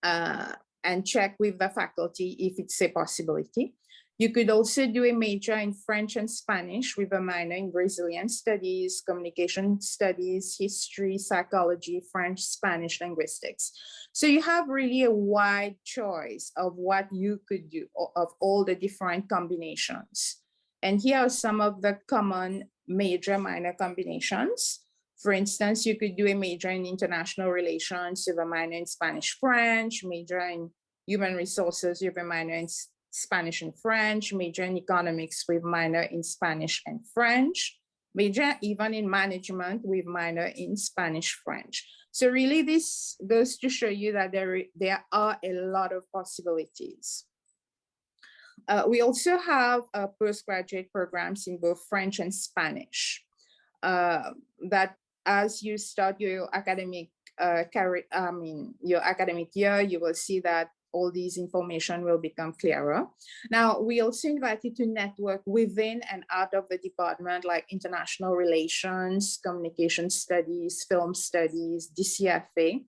and check with the faculty if it's a possibility. You could also do a major in French and Spanish with a minor in Brazilian studies, communication studies, history, psychology, French, Spanish, linguistics. So you have really a wide choice of what you could do, of all the different combinations. And here are some of the common major minor combinations. For instance, you could do a major in international relations with a minor in Spanish, French, major in human resources with a minor in Spanish and French, major in economics with minor in Spanish and French, major even in management with minor in Spanish, French. So really this goes to show you that there are a lot of possibilities. We also have postgraduate programs in both French and Spanish that as you start your academic your academic year, you will see that all these information will become clearer. Now, we also invite you to network within and out of the department, like international relations, communication studies, film studies, DCFA,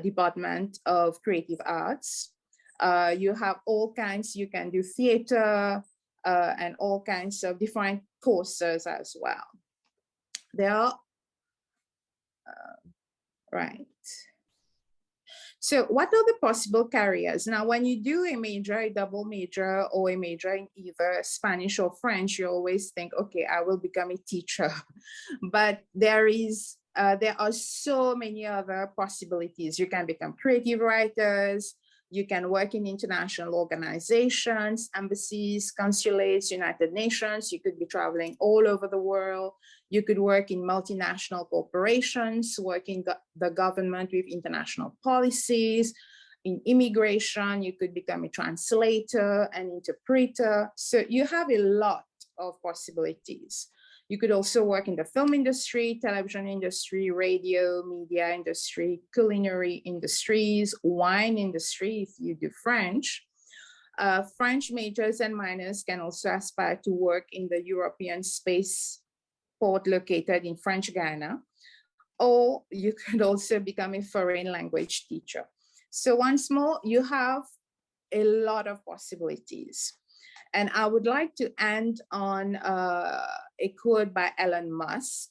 Department of Creative Arts. You have all kinds, you can do theater and all kinds of different courses as well. There are, right. So what are the possible careers? Now, when you do a major, a double major, or a major in either Spanish or French, you always think, okay, I will become a teacher. But there are so many other possibilities. You can become creative writers, you can work in international organizations, embassies, consulates, United Nations. You could be traveling all over the world. You could work in multinational corporations, work in the government with international policies. In immigration, you could become a translator, an interpreter. So you have a lot of possibilities. You could also work in the film industry, television industry, radio, media industry, culinary industries, wine industry, if you do French. French majors and minors can also aspire to work in the European space port located in French Guiana, or you could also become a foreign language teacher. So once more, you have a lot of possibilities. And I would like to end on a quote by Elon Musk,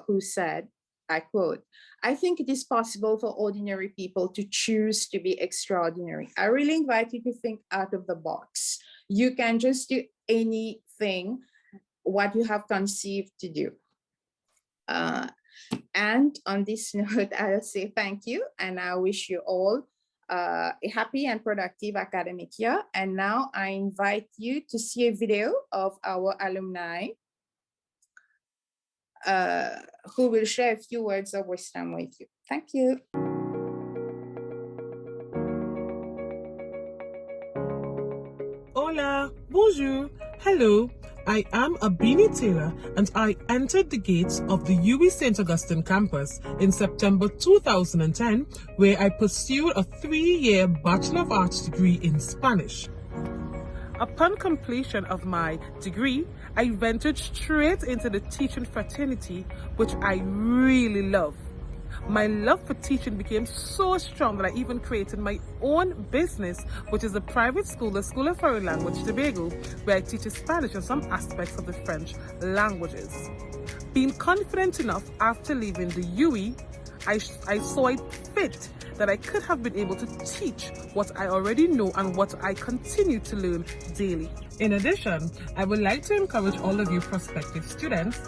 who said, I quote, "I think it is possible for ordinary people to choose to be extraordinary." I really invite you to think out of the box. You can just do anything what you have conceived to do. And on this note, I'll say thank you, and I wish you all a happy and productive academic year. And now I invite you to see a video of our alumni who will share a few words of wisdom with you. Thank you. Hola, bonjour, hello. I am a Beanie Taylor, and I entered the gates of the UWI St. Augustine campus in September 2010, where I pursued a 3-year Bachelor of Arts degree in Spanish. Upon completion of my degree, I ventured straight into the teaching fraternity, which I really love. My love for teaching became so strong that I even created my own business, which is a private school, the School of Foreign Language Tobago, where I teach Spanish and some aspects of the French languages. Being confident enough after leaving the UWI, I saw it fit that I could have been able to teach what I already know and what I continue to learn daily. In addition, I would like to encourage all of you prospective students,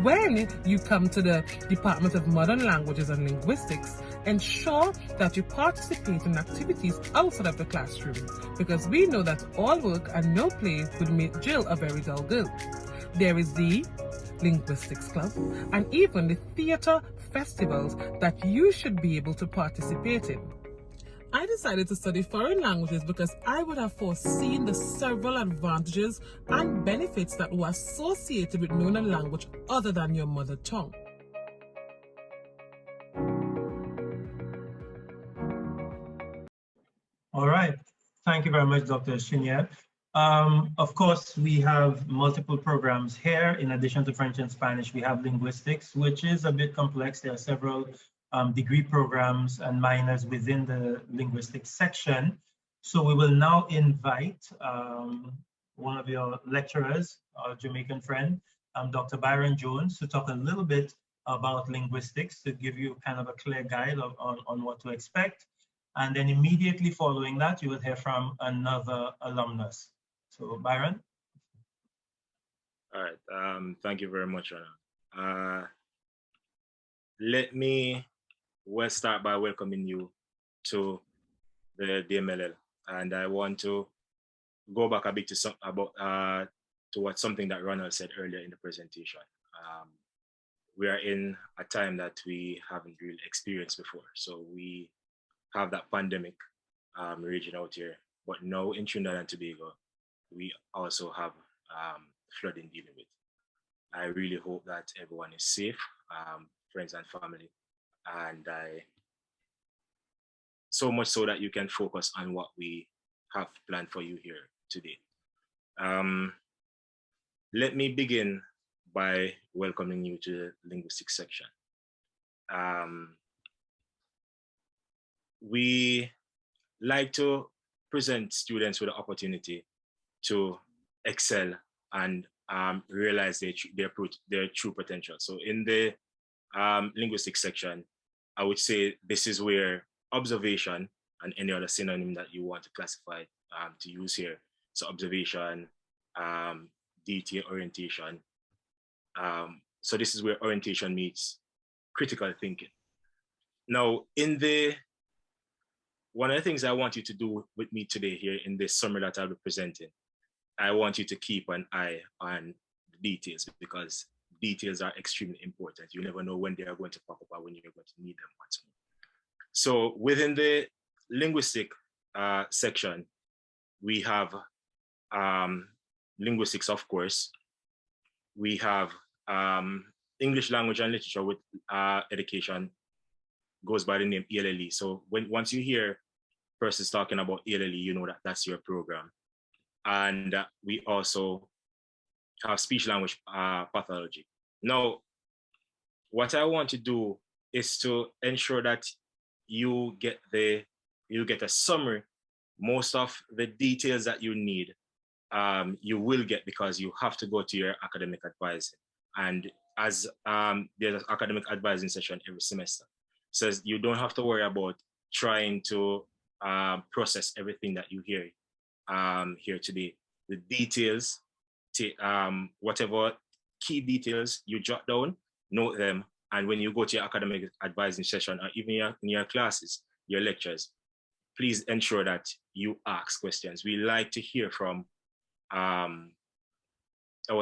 when you come to the Department of Modern Languages and Linguistics, ensure that you participate in activities outside of the classroom, because we know that all work and no play would make Jill a very dull girl. There is the Linguistics Club and even the theater festivals that you should be able to participate in. I decided to study foreign languages because I would have foreseen the several advantages and benefits that were associated with knowing a language other than your mother tongue. All right. Thank you very much, Dr. Shinya. Of course, we have multiple programs here. In addition to French and Spanish, we have linguistics, which is a bit complex. There are several degree programs and minors within the linguistics section. So we will now invite one of your lecturers, our Jamaican friend, Dr. Byron Jones, to talk a little bit about linguistics, to give you kind of a clear guide on what to expect. And then immediately following that, you will hear from another alumnus. So Byron. All right, thank you very much, Anna. Let me start by welcoming you to the DMLL, and I want to go back a bit to something that Ronald said earlier in the presentation. We are in a time that we haven't really experienced before. So we have that pandemic raging out here, but now in Trinidad and Tobago, we also have flooding dealing with. I really hope that everyone is safe, friends and family, and so much so that you can focus on what we have planned for you here today. Let me begin by welcoming you to the linguistics section. We like to present students with the opportunity to excel and realize their true potential. So in the linguistics section, I would say this is where observation and any other synonym that you want to classify to use here. So observation, detail, orientation. So this is where orientation meets critical thinking. Now, one of the things I want you to do with me today here in this summary that I'll be presenting, I want you to keep an eye on the details, because details are extremely important. You never know when they are going to pop up or when you're going to need them once more. So within the linguistic section, we have linguistics, of course. We have English language and literature with education, goes by the name ELLE. So once you hear persons talking about ELLE, you know that that's your program. And we also have speech language pathology. Now, what I want to do is to ensure that you get a summary. Most of the details that you need, you will get, because you have to go to your academic advising. And as there's an academic advising session every semester, so you don't have to worry about trying to process everything that you hear here today. The details, whatever key details you jot down, note them. And when you go to your academic advising session, or even in your classes, your lectures, please ensure that you ask questions. We like to hear from our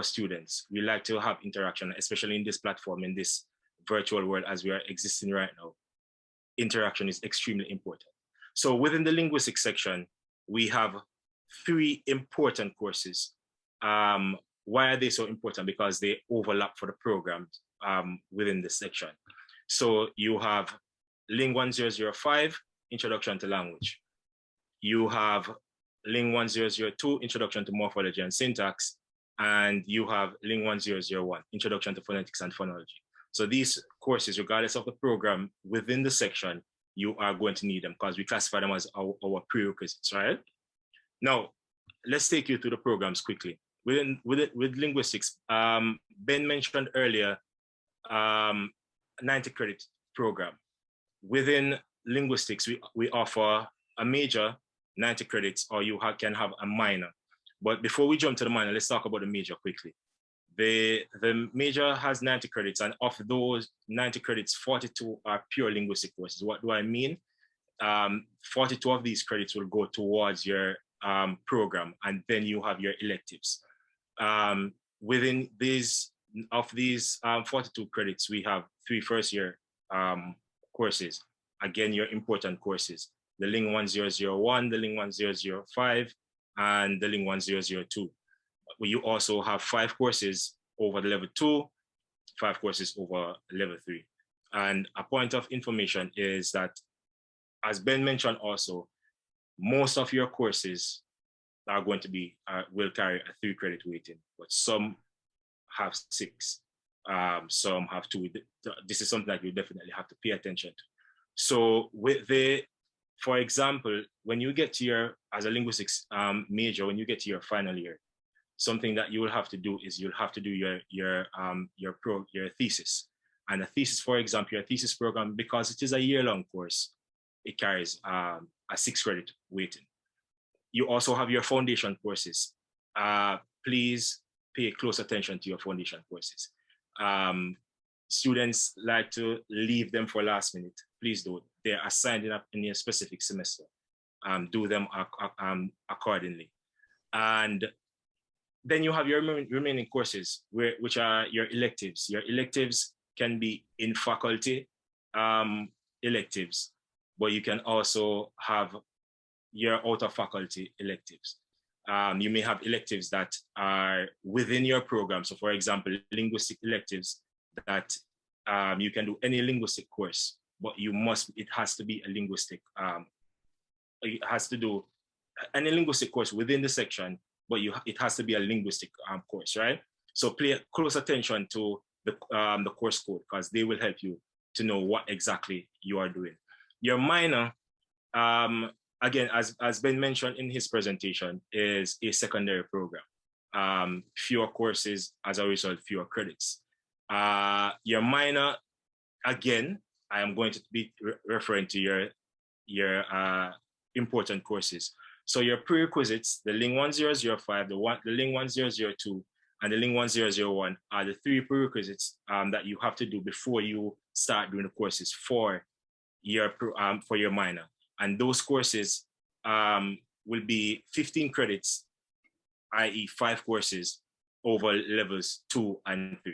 students. We like to have interaction, especially in this platform, in this virtual world as we are existing right now. Interaction is extremely important. So within the linguistics section, we have 3 important courses. Why are they so important? Because they overlap for the programs within this section. So you have Ling 1005, Introduction to Language. You have Ling 1002, Introduction to Morphology and Syntax. And you have Ling 1001, Introduction to Phonetics and Phonology. So these courses, regardless of the program within the section, you are going to need them, because we classify them as our prerequisites, right? Now, let's take you through the programs quickly. With linguistics, Ben mentioned earlier 90 credit program. Within linguistics, we offer a major, 90 credits, or you can have a minor. But before we jump to the minor, let's talk about the major quickly. The major has 90 credits, and of those 90 credits, 42 are pure linguistic courses. What do I mean? 42 of these credits will go towards your program, and then you have your electives. Within these 42 credits, we have 3 first-year courses. Again, your important courses: the Ling 1001, the Ling 1005, and the Ling 1002. You also have 5 courses over the level 2, 5 courses over level 3. And a point of information is that, as Ben mentioned also, most of your courses are going to be, will carry a 3 credit weighting, but some have 6, some have 2. This is something that you definitely have to pay attention to. So with the for example, when you get to your, as a linguistics major, when you get to your final year, something that you will have to do is you'll have to do your thesis. And a thesis, for example, your thesis program, because it is a year-long course, it carries a 6-credit weighting. You also have your foundation courses. Please pay close attention to your foundation courses. Students like to leave them for last minute. Please don't. They're assigned in a specific semester. Do them accordingly. And then you have your remaining courses, which are your electives. Your electives can be in faculty electives, but you can also have your out of faculty electives. You may have electives that are within your program. So for example, linguistic electives that you can do any linguistic course, but it has to be a linguistic, it has to do any linguistic course within the section, but it has to be a linguistic course, right? So pay close attention to the course code, because they will help you to know what exactly you are doing. Your minor, again, as Ben mentioned in his presentation, is a secondary program. Fewer courses, as a result, fewer credits. Your minor, again, I am going to be referring to your important courses. So your prerequisites, the Ling 1005, the Ling 1002, and the Ling 1001 are the 3 prerequisites that you have to do before you start doing the courses for your minor. And those courses will be 15 credits, i.e. 5 courses over levels 2 and 3.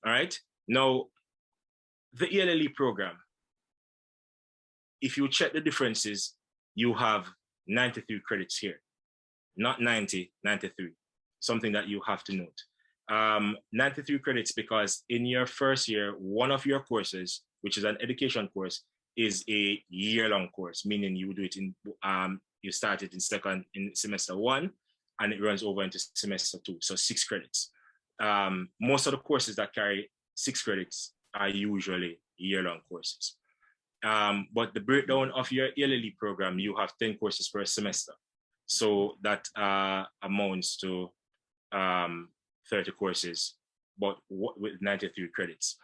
All right. Now, the ELLE program, if you check the differences, you have 93 credits here, not 90, 93, something that you have to note. 93 credits because in your first year, one of your courses, which is an education course, is a year-long course, meaning you do it you start it in semester 1 and it runs over into semester 2, so 6 credits. Most of the courses that carry 6 credits are usually year-long courses. But the breakdown of your ELLE program, you have 10 courses per semester. So that amounts to 30 courses, but with 93 credits.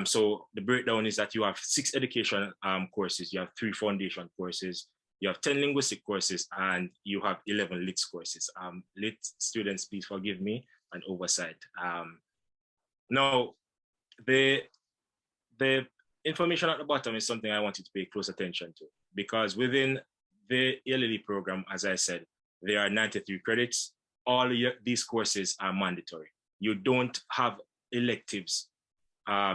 So the breakdown is that you have 6 education courses, you have 3 foundation courses, you have 10 linguistic courses, and you have 11 lit courses. Lit students, please forgive me, an oversight. Now, the information at the bottom is something I want you to pay close attention to, because within the ELLE program, as I said, there are 93 credits. All these courses are mandatory. You don't have electives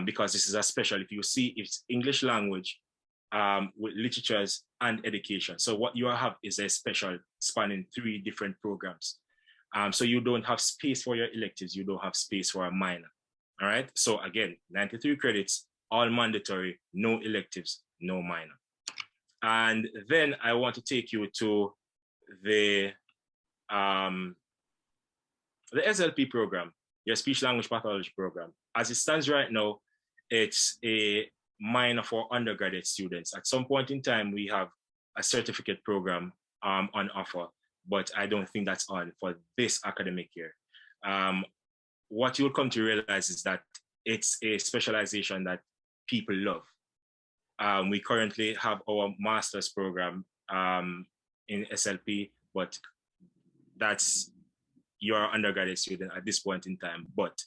because this is a special. If you see, it's English language with literatures and education. So what you have is a special spanning 3 different programs. So you don't have space for your electives. You don't have space for a minor. All right. So again, 93 credits, all mandatory, no electives, no minor. And then I want to take you to the SLP program, your speech language pathology program. As it stands right now, it's a minor for undergraduate students. At some point in time, we have a certificate program on offer, but I don't think that's on for this academic year. What you'll come to realize is that it's a specialization that people love. We currently have our master's program in SLP, but that's your undergraduate student at this point in time, but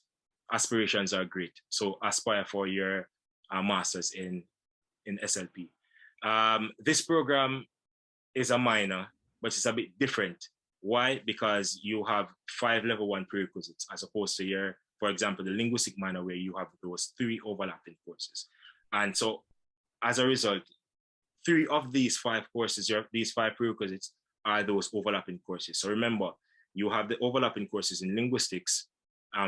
aspirations are great. So aspire for your master's in SLP. This program is a minor, but it's a bit different. Why? Because you have 5 level 1 prerequisites as opposed to your, for example, the linguistic minor where you have those 3 overlapping courses. And so as a result, 3 of these 5 courses, these 5 prerequisites are those overlapping courses. So remember, you have the overlapping courses in linguistics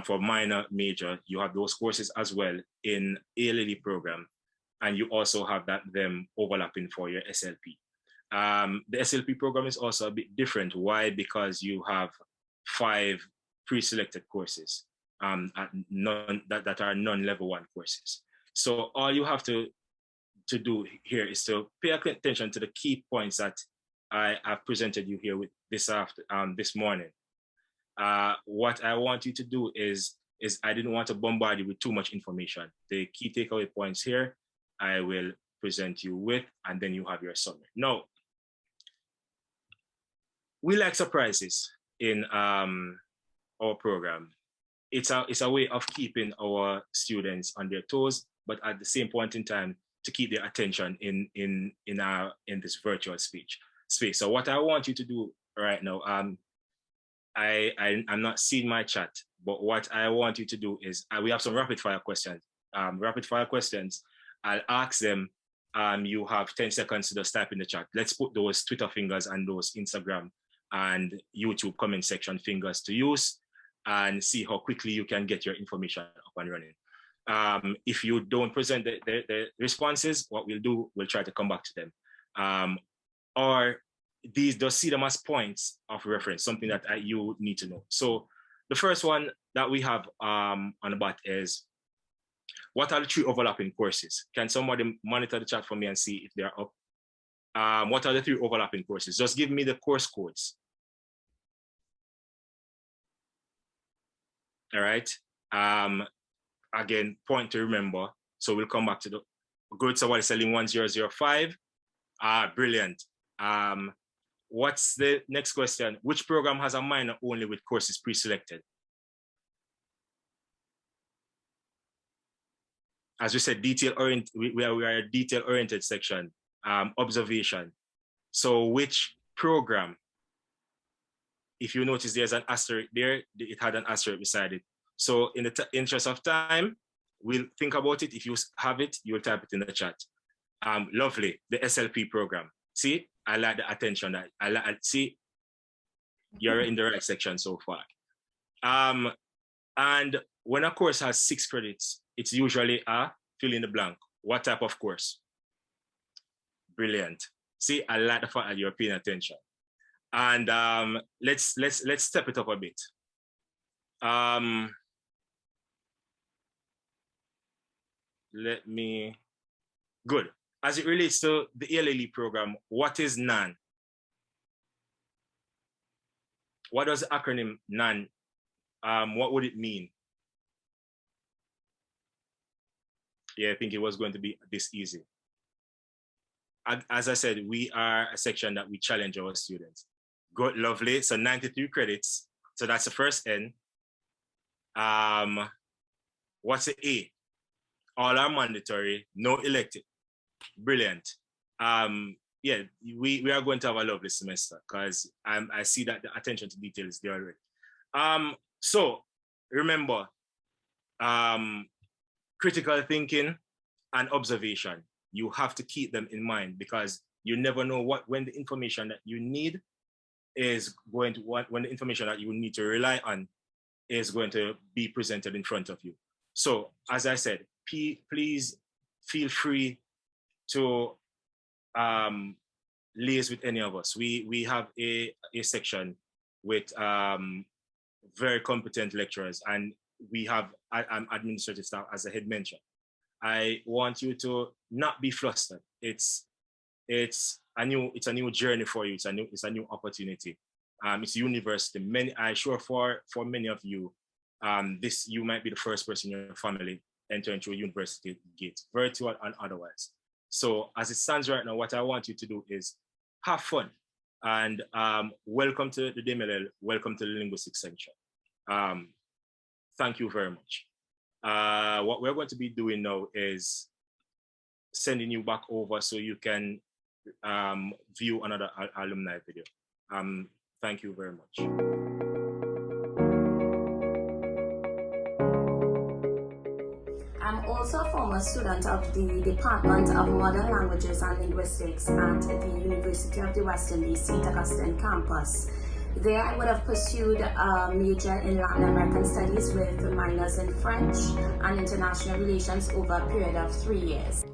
for minor, major. You have those courses as well in ELLE program. And you also have them overlapping for your SLP. The SLP program is also a bit different. Why? Because you have 5 pre-selected courses that are non-level 1 courses. So all you have to to do here is to pay attention to the key points that I have presented you here with this morning. What I want you to do is I didn't want to bombard you with too much information. The key takeaway points here, I will present you with, and then you have your summary. Now, we like surprises in our program. It's a way of keeping our students on their toes, but at the same point in time, to keep their attention in this virtual space. So what I want you to do right now, I'm not seeing my chat, but what I want you to do is we have some rapid fire questions. I'll ask them. You have 10 seconds to just type in the chat. Let's put those Twitter fingers and those Instagram and YouTube comment section fingers to use and see how quickly you can get your information up and running. If you don't present the responses, what we'll do, we'll try to come back to them. Or these, just see them as points of reference, something that you need to know. So the first one that we have on the bot is, what are the 3 overlapping courses? Can somebody monitor the chat for me and see if they're up? What are the 3 overlapping courses? Just give me the course codes. All right. Again, point to remember. So we'll come back to the good. So what is selling 1005? Brilliant. What's the next question? Which program has a minor only with courses pre-selected? As we said, detail-oriented. We are a detail-oriented section. Observation. So which program? If you notice, there's an asterisk there. It had an asterisk beside it. So in the interest of time, we'll think about it. If you have it, you will type it in the chat. Lovely, the SLP program. See, I like the attention. See, you're in the right section so far. And when a course has 6 credits, it's usually a fill in the blank. What type of course? Brilliant. See, I like the fact that you're paying attention. And let's step it up a bit. Good. As it relates to the ELLE program, what is NAN? What does the acronym NAN? What would it mean? Yeah, I think it was going to be this easy. As I said, we are a section that we challenge our students. Good, lovely. So 93 credits. So that's the first N. What's the A? All are mandatory, no elective. Brilliant. Yeah, we are going to have a lovely semester because I see that the attention to detail is there already. So remember, critical thinking and observation. You have to keep them in mind because you never know when the information that you need is going to, when the information that you need to rely on is going to be presented in front of you. So as I said, please feel free to liaise with any of us. We have a section with very competent lecturers, and we have administrative staff, as I had mentioned. I want you to not be flustered. It's a new journey for you. It's a new opportunity. It's university. I'm sure for many of you, you might be the first person in your family entering through a university gate, virtual and otherwise. So as it stands right now, what I want you to do is have fun and welcome to the DMLL, welcome to the Linguistics section. Thank you very much. What we're going to be doing now is sending you back over so you can view another alumni video. Thank you very much. I'm also a former student of the Department of Modern Languages and Linguistics at the University of the West Indies, St. Augustine campus. There I would have pursued a major in Latin American Studies with minors in French and International Relations over a period of 3 years.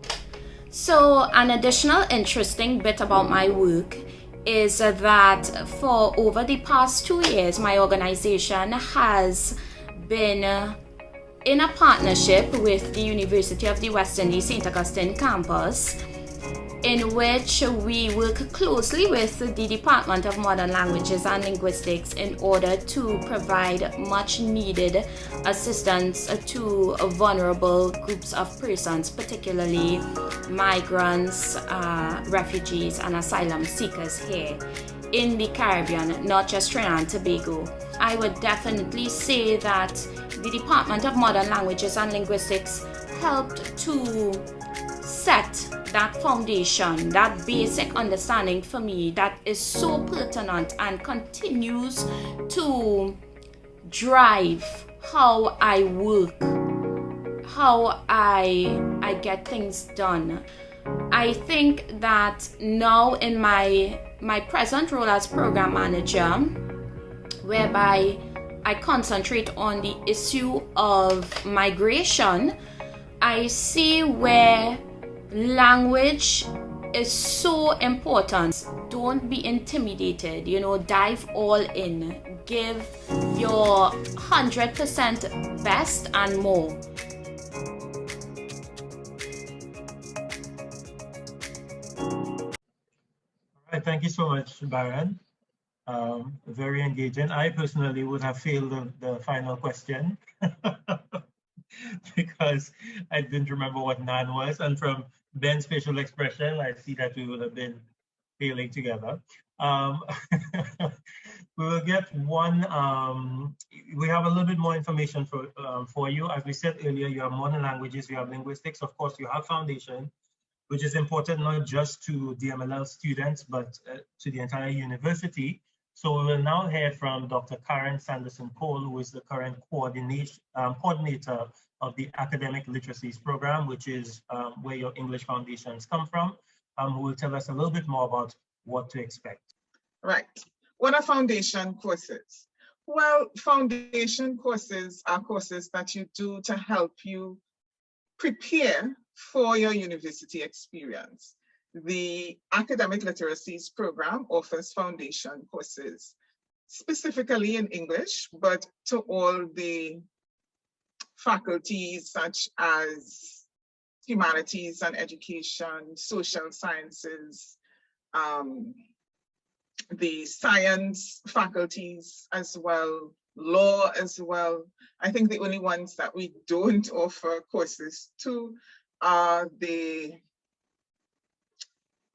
So an additional interesting bit about my work is that for over the past 2 years, my organization has been in a partnership with the University of the West Indies St. Augustine campus, in which we work closely with the Department of Modern Languages and Linguistics in order to provide much needed assistance to vulnerable groups of persons, particularly migrants, refugees, and asylum seekers here in the Caribbean, not just Trinidad and Tobago. I would definitely say that the Department of Modern Languages and Linguistics helped to set that foundation, that basic understanding for me that is so pertinent and continues to drive how I work, how I get things done. I think that now in my present role as program manager, whereby I concentrate on the issue of migration, I see where language is so important. Don't be intimidated, dive all in, give your 100% best and more. All right, thank you so much, Byron. Very engaging. I personally would have failed the final question because I didn't remember what NAN was, and from Ben's facial expression, I see that we would have been failing together. We will get one, we have a little bit more information for you. As we said earlier, you have modern languages, you have linguistics, of course, you have foundation, which is important not just to DMLL students, but to the entire university. So we will now hear from Dr. Karen Sanderson-Cole, who is the current coordinator of the Academic Literacies Program, which is where your English foundations come from, who will tell us a little bit more about what to expect. Right. What are foundation courses? Well, foundation courses are courses that you do to help you prepare for your university experience. The Academic Literacies Program offers foundation courses, specifically in English, but to all the faculties such as humanities and education, social sciences, the science faculties as well, law as well. I think the only ones that we don't offer courses to are the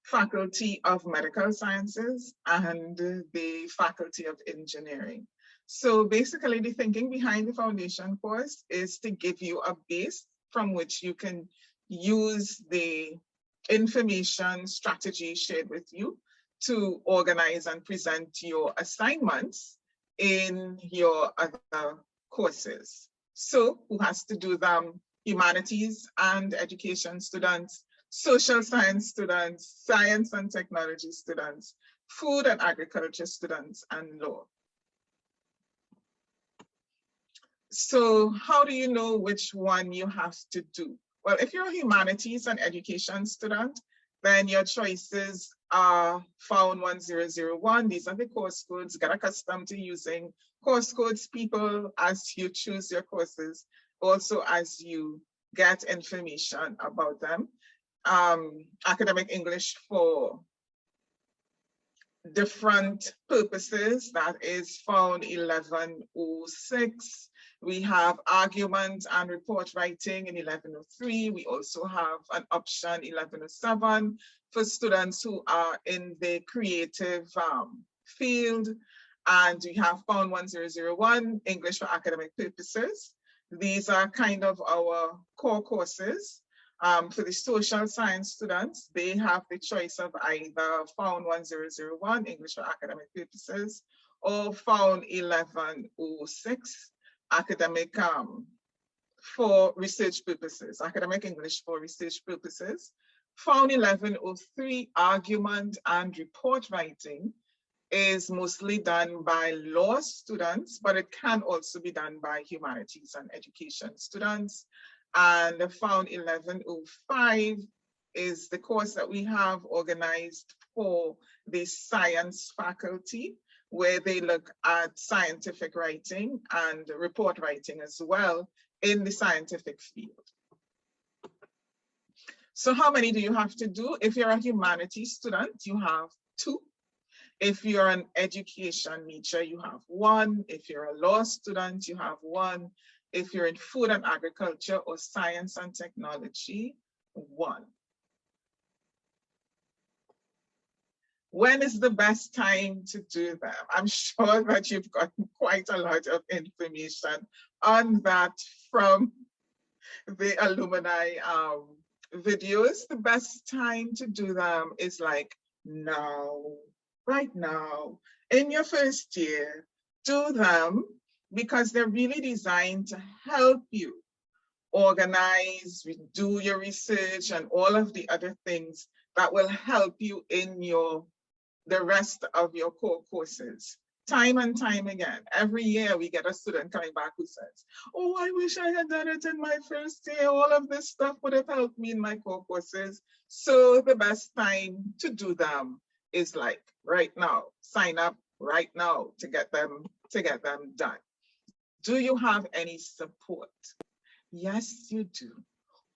Faculty of Medical Sciences and the Faculty of Engineering. So basically the thinking behind the foundation course is to give you a base from which you can use the information strategy shared with you to organize and present your assignments in your other courses. So who has to do them? Humanities and education students, social science students, science and technology students, food and agriculture students, and law. So how do you know which one you have to do? Well, if you're a humanities and education student, then your choices are found 1001. These are the course codes. Get accustomed to using course codes, people, as you choose your courses, also as you get information about them. Academic English for different purposes, that is found 1106. We have argument and report writing in 1103. We also have an option 1107 for students who are in the creative field. And we have found 1001, English for academic purposes. These are kind of our core courses. For the social science students, they have the choice of either found 1001, English for academic purposes, or found 1106, academic for research purposes, academic English for research purposes. Found 1103, argument and report writing, is mostly done by law students, but it can also be done by humanities and education students. And found 1105 is the course that we have organized for the science faculty, where they look at scientific writing and report writing as well in the scientific field. So how many do you have to do? If you're a humanities student, you have 2. If you're an education major, you have 1. If you're a law student, you have 1. If you're in food and agriculture or science and technology, 1. When is the best time to do them? I'm sure that you've gotten quite a lot of information on that from the alumni videos. The best time to do them is like now, right now, in your first year. Do them because they're really designed to help you organize, do your research, and all of the other things that will help you in the rest of your core courses. Time and time again, every year we get a student coming back who says, oh, I wish I had done it in my first year. All of this stuff would have helped me in my core courses. So the best time to do them is like right now. Sign up right now to get them done. Do you have any support? Yes, you do.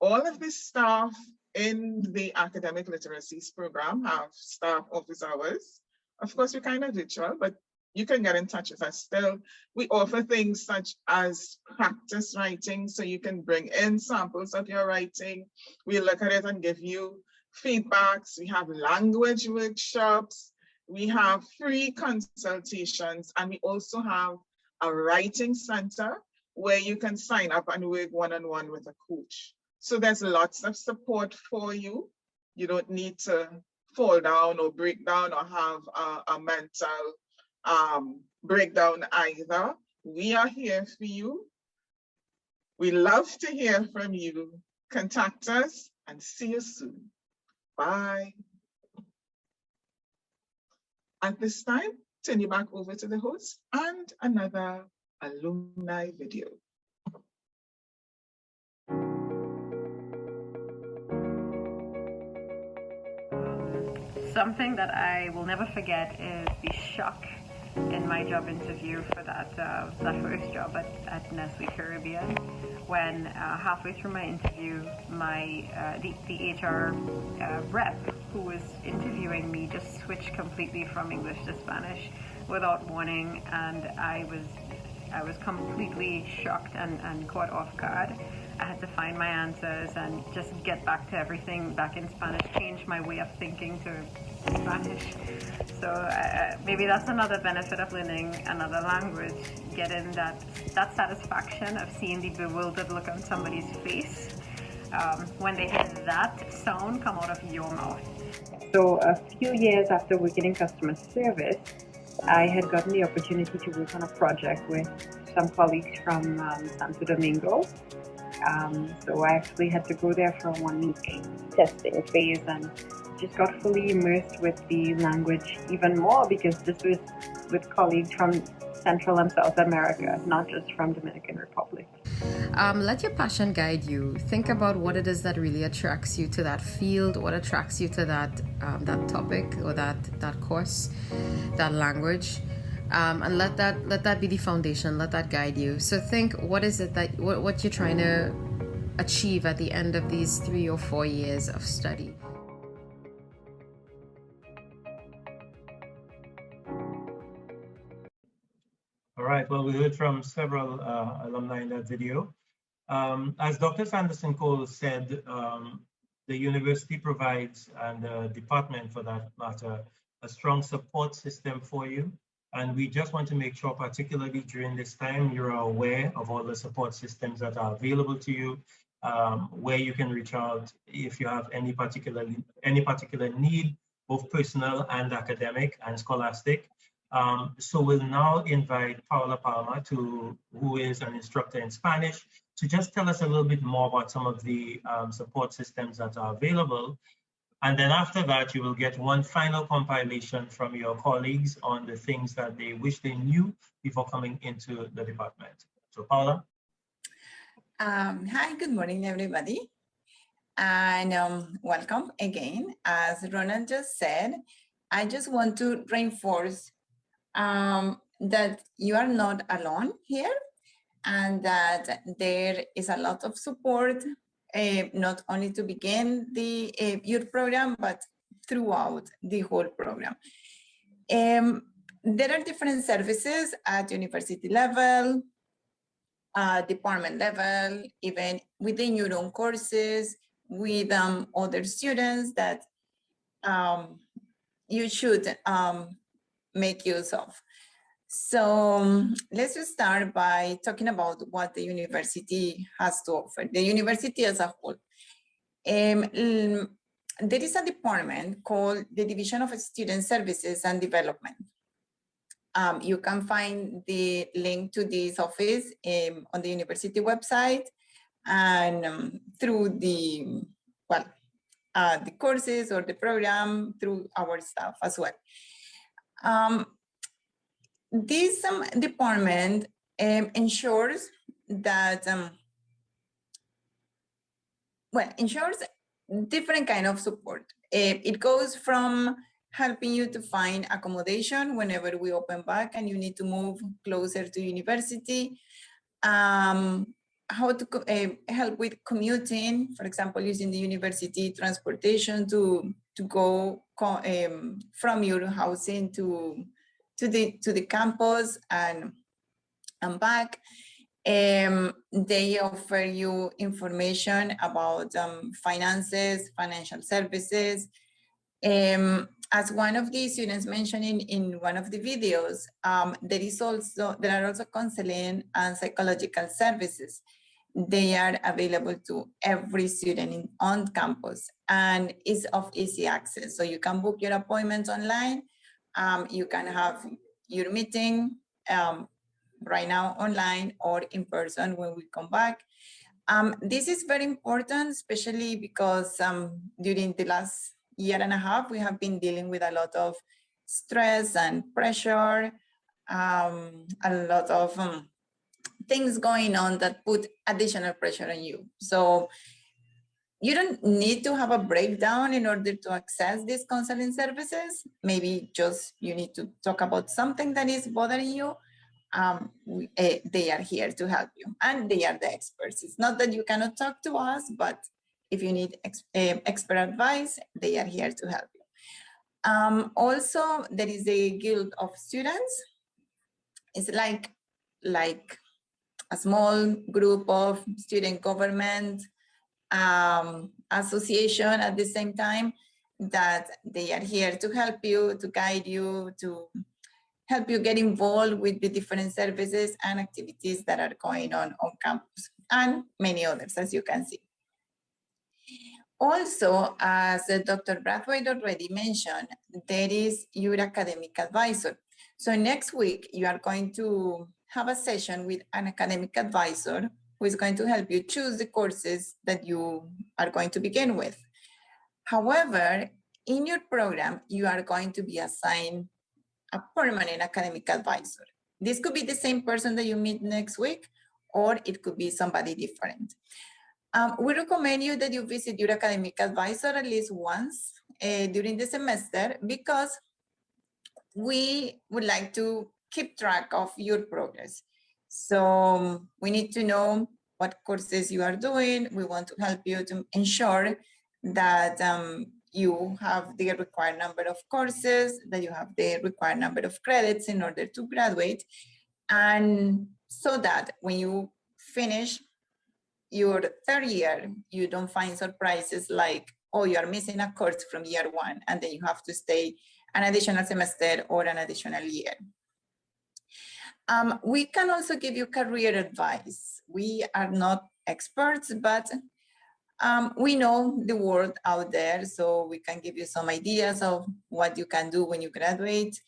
All of this staff in the academic literacies program have staff office hours. Of course, we're kind of virtual, but you can get in touch with us still. We offer things such as practice writing, so you can bring in samples of your writing. We look at it and give you feedbacks. We have language workshops. We have free consultations, and we also have a writing center where you can sign up and work one-on-one with a coach. So there's lots of support for you. You don't need to fall down or break down or have a mental breakdown either. We are here for you. We love to hear from you. Contact us and see you soon. Bye. At this time, turn you back over to the host and another alumni video. Something that I will never forget is the shock in my job interview for that first job at Nestle Caribbean, when halfway through my interview, the HR rep who was interviewing me just switched completely from English to Spanish without warning, and I was completely shocked and caught off guard. I had to find my answers and just get back to everything back in Spanish, change my way of thinking to Spanish. So maybe that's another benefit of learning another language, getting that satisfaction of seeing the bewildered look on somebody's face when they hear that sound come out of your mouth. So a few years after working in customer service, I had gotten the opportunity to work on a project with some colleagues from Santo Domingo. So I actually had to go there for a 1-week testing phase and just got fully immersed with the language even more, because this was with colleagues from Central and South America, not just from Dominican Republic. Let your passion guide you. Think about what it is that really attracts you to that field, what attracts you to that topic or that course, that language. And let that be the foundation, let that guide you. So think, what is it that what you're trying to achieve at the end of these 3 or 4 years of study. All right, well, we heard from several alumni in that video. As Dr. Sanderson-Cole said, the university provides, and the department for that matter, a strong support system for you. And we just want to make sure, particularly during this time, you're aware of all the support systems that are available to you, where you can reach out if you have any particular need, both personal and academic and scholastic. So we'll now invite Paula Palma, who is an instructor in Spanish, to just tell us a little bit more about some of the support systems that are available. And then after that, you will get one final compilation from your colleagues on the things that they wish they knew before coming into the department. So Paula. Hi, good morning, everybody. And welcome again. As Ronan just said, I just want to reinforce that you are not alone here. and that there is a lot of support, not only to begin the youth program, but throughout the whole program. There are different services at university level, department level, even within your own courses, with other students that you should make use of. So let's just start by talking about what the university has to offer, the university as a whole. There is a department called the Division of Student Services and Development. You can find the link to this office on the university website and through the, well, the courses or the program through our staff as well. This department ensures that, ensures different kind of support. It goes from helping you to find accommodation whenever we open back and you need to move closer to university, how to help with commuting, for example, using the university transportation to go from your housing to the campus and back. They offer you information about finances, financial services. As one of the students mentioned in one of the videos, there are also counseling and psychological services. They are available to every student on campus and is of easy access. So you can book your appointments online. You can have your meeting right now online or in person when we come back. This is very important, especially because during the last year and a half, we have been dealing with a lot of stress and pressure, a lot of things going on that put additional pressure on you. So you don't need to have a breakdown in order to access these counseling services. Maybe just you need to talk about something that is bothering you. They are here to help you and they are the experts. It's not that you cannot talk to us, but if you need expert advice, they are here to help you. Also, there is a guild of students. It's like a small group of student government association at the same time that they are here to help you, to guide you, to help you get involved with the different services and activities that are going on campus and many others, as you can see. Also, as Dr. Braithwaite already mentioned, there is your academic advisor. So next week, you are going to have a session with an academic advisor who is going to help you choose the courses that you are going to begin with. However, in your program, you are going to be assigned a permanent academic advisor. This could be the same person that you meet next week, or it could be somebody different. We recommend you that you visit your academic advisor at least once during the semester, because we would like to keep track of your progress. So we need to know what courses you are doing. We want to help you to ensure that you have the required number of courses, that you have the required number of credits in order to graduate. And so that when you finish your third year, you don't find surprises like, oh, you are missing a course from year one, and then you have to stay an additional semester or an additional year. We can also give you career advice. We are not experts, but we know the world out there, so we can give you some ideas of what you can do when you graduate.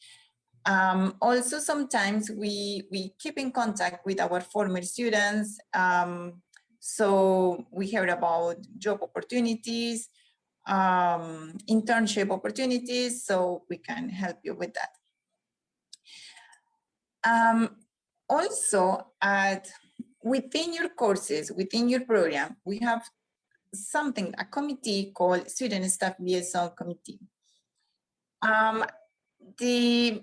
Also, sometimes we keep in contact with our former students. So we heard about job opportunities, internship opportunities, so we can help you with that. Also, within your courses, within your program, we have a committee called Student Staff Liaison Committee. The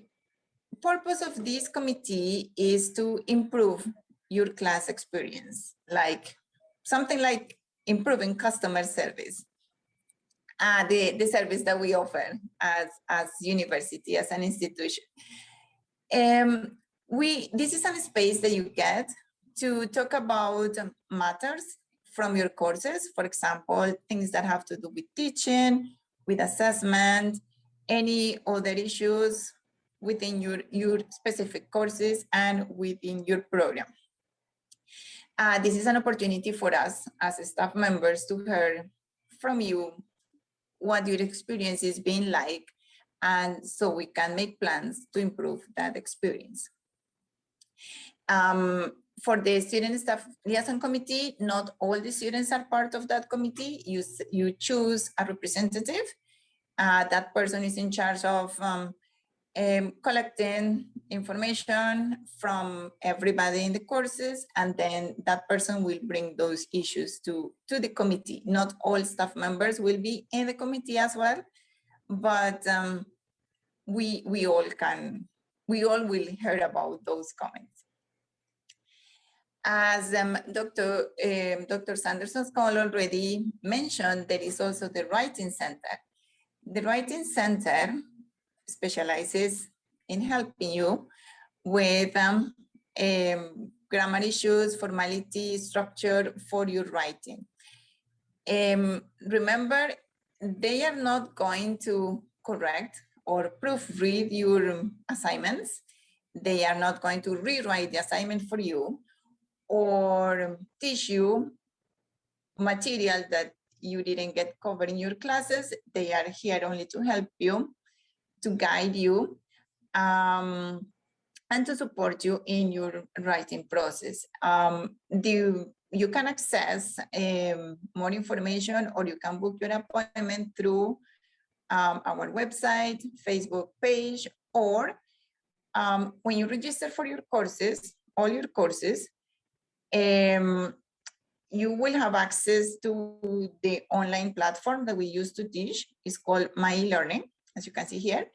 purpose of this committee is to improve your class experience, like something like improving customer service, the service that we offer as university, as an institution. This is a space that you get to talk about matters from your courses. For example, things that have to do with teaching, with assessment, any other issues within your specific courses and within your program. This is an opportunity for us as staff members to hear from you what your experience is being like, and so we can make plans to improve that experience. For the student staff liaison committee, not all the students are part of that committee. You choose a representative. That person is in charge of collecting information from everybody in the courses, and then that person will bring those issues to the committee. Not all staff members will be in the committee as well, but we all will hear about those comments. As Dr. Sanderson-Skoll already mentioned, there is also the Writing Center. The Writing Center specializes in helping you with grammar issues, formality, structure for your writing. Remember, they are not going to correct or proofread your assignments. They are not going to rewrite the assignment for you or teach you material that you didn't get covered in your classes. They are here only to help you, to guide you, and to support you in your writing process. You can access more information, or you can book your appointment through our website, Facebook page, or when you register for your courses, all your courses, you will have access to the online platform that we use to teach. It's called My Learning, as you can see here.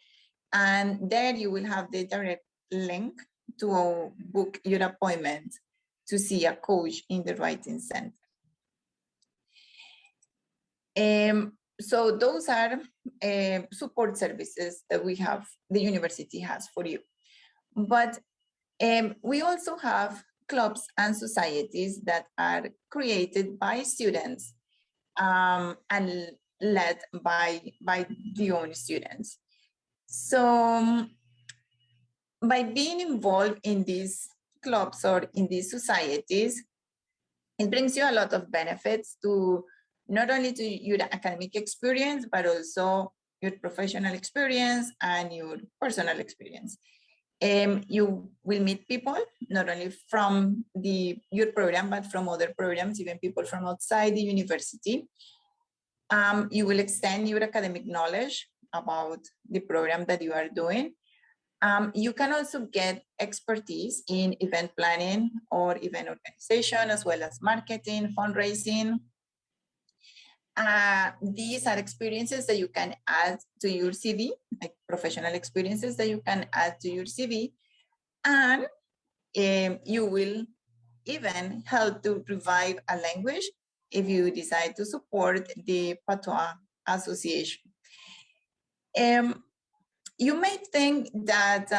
And there you will have the direct link to book your appointment to see a coach in the Writing Center. So those are support services that we have, the university has for you. But we also have clubs and societies that are created by students and led by the own students. So by being involved in these clubs or in these societies, it brings you a lot of benefits to not only to your academic experience, but also your professional experience and your personal experience. You will meet people, not only from your program, but from other programs, even people from outside the university. You will extend your academic knowledge about the program that you are doing. You can also get expertise in event planning or event organization, as well as marketing, fundraising. These are experiences that you can add to your CV, like professional experiences that you can add to your CV. And you will even help to revive a language if you decide to support the Patois Association. You may think that,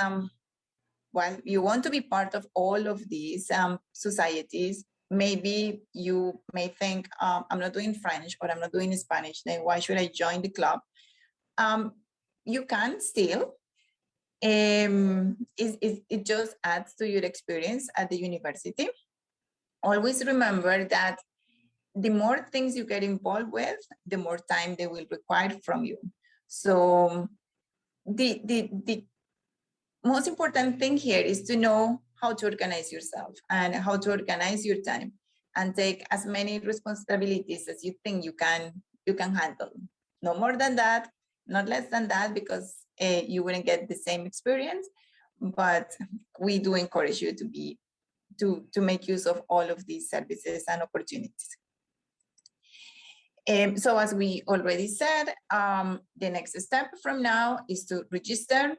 well, you want to be part of all of these societies. Maybe you may think, I'm not doing French or I'm not doing Spanish, then why should I join the club? You can still. It just adds to your experience at the university. Always remember that the more things you get involved with, the more time they will require from you. So the most important thing here is to know how to organize yourself and how to organize your time and take as many responsibilities as you think you can handle. No more than that, not less than that, because you wouldn't get the same experience. But we do encourage you to make use of all of these services and opportunities. So as we already said, the next step from now is to register.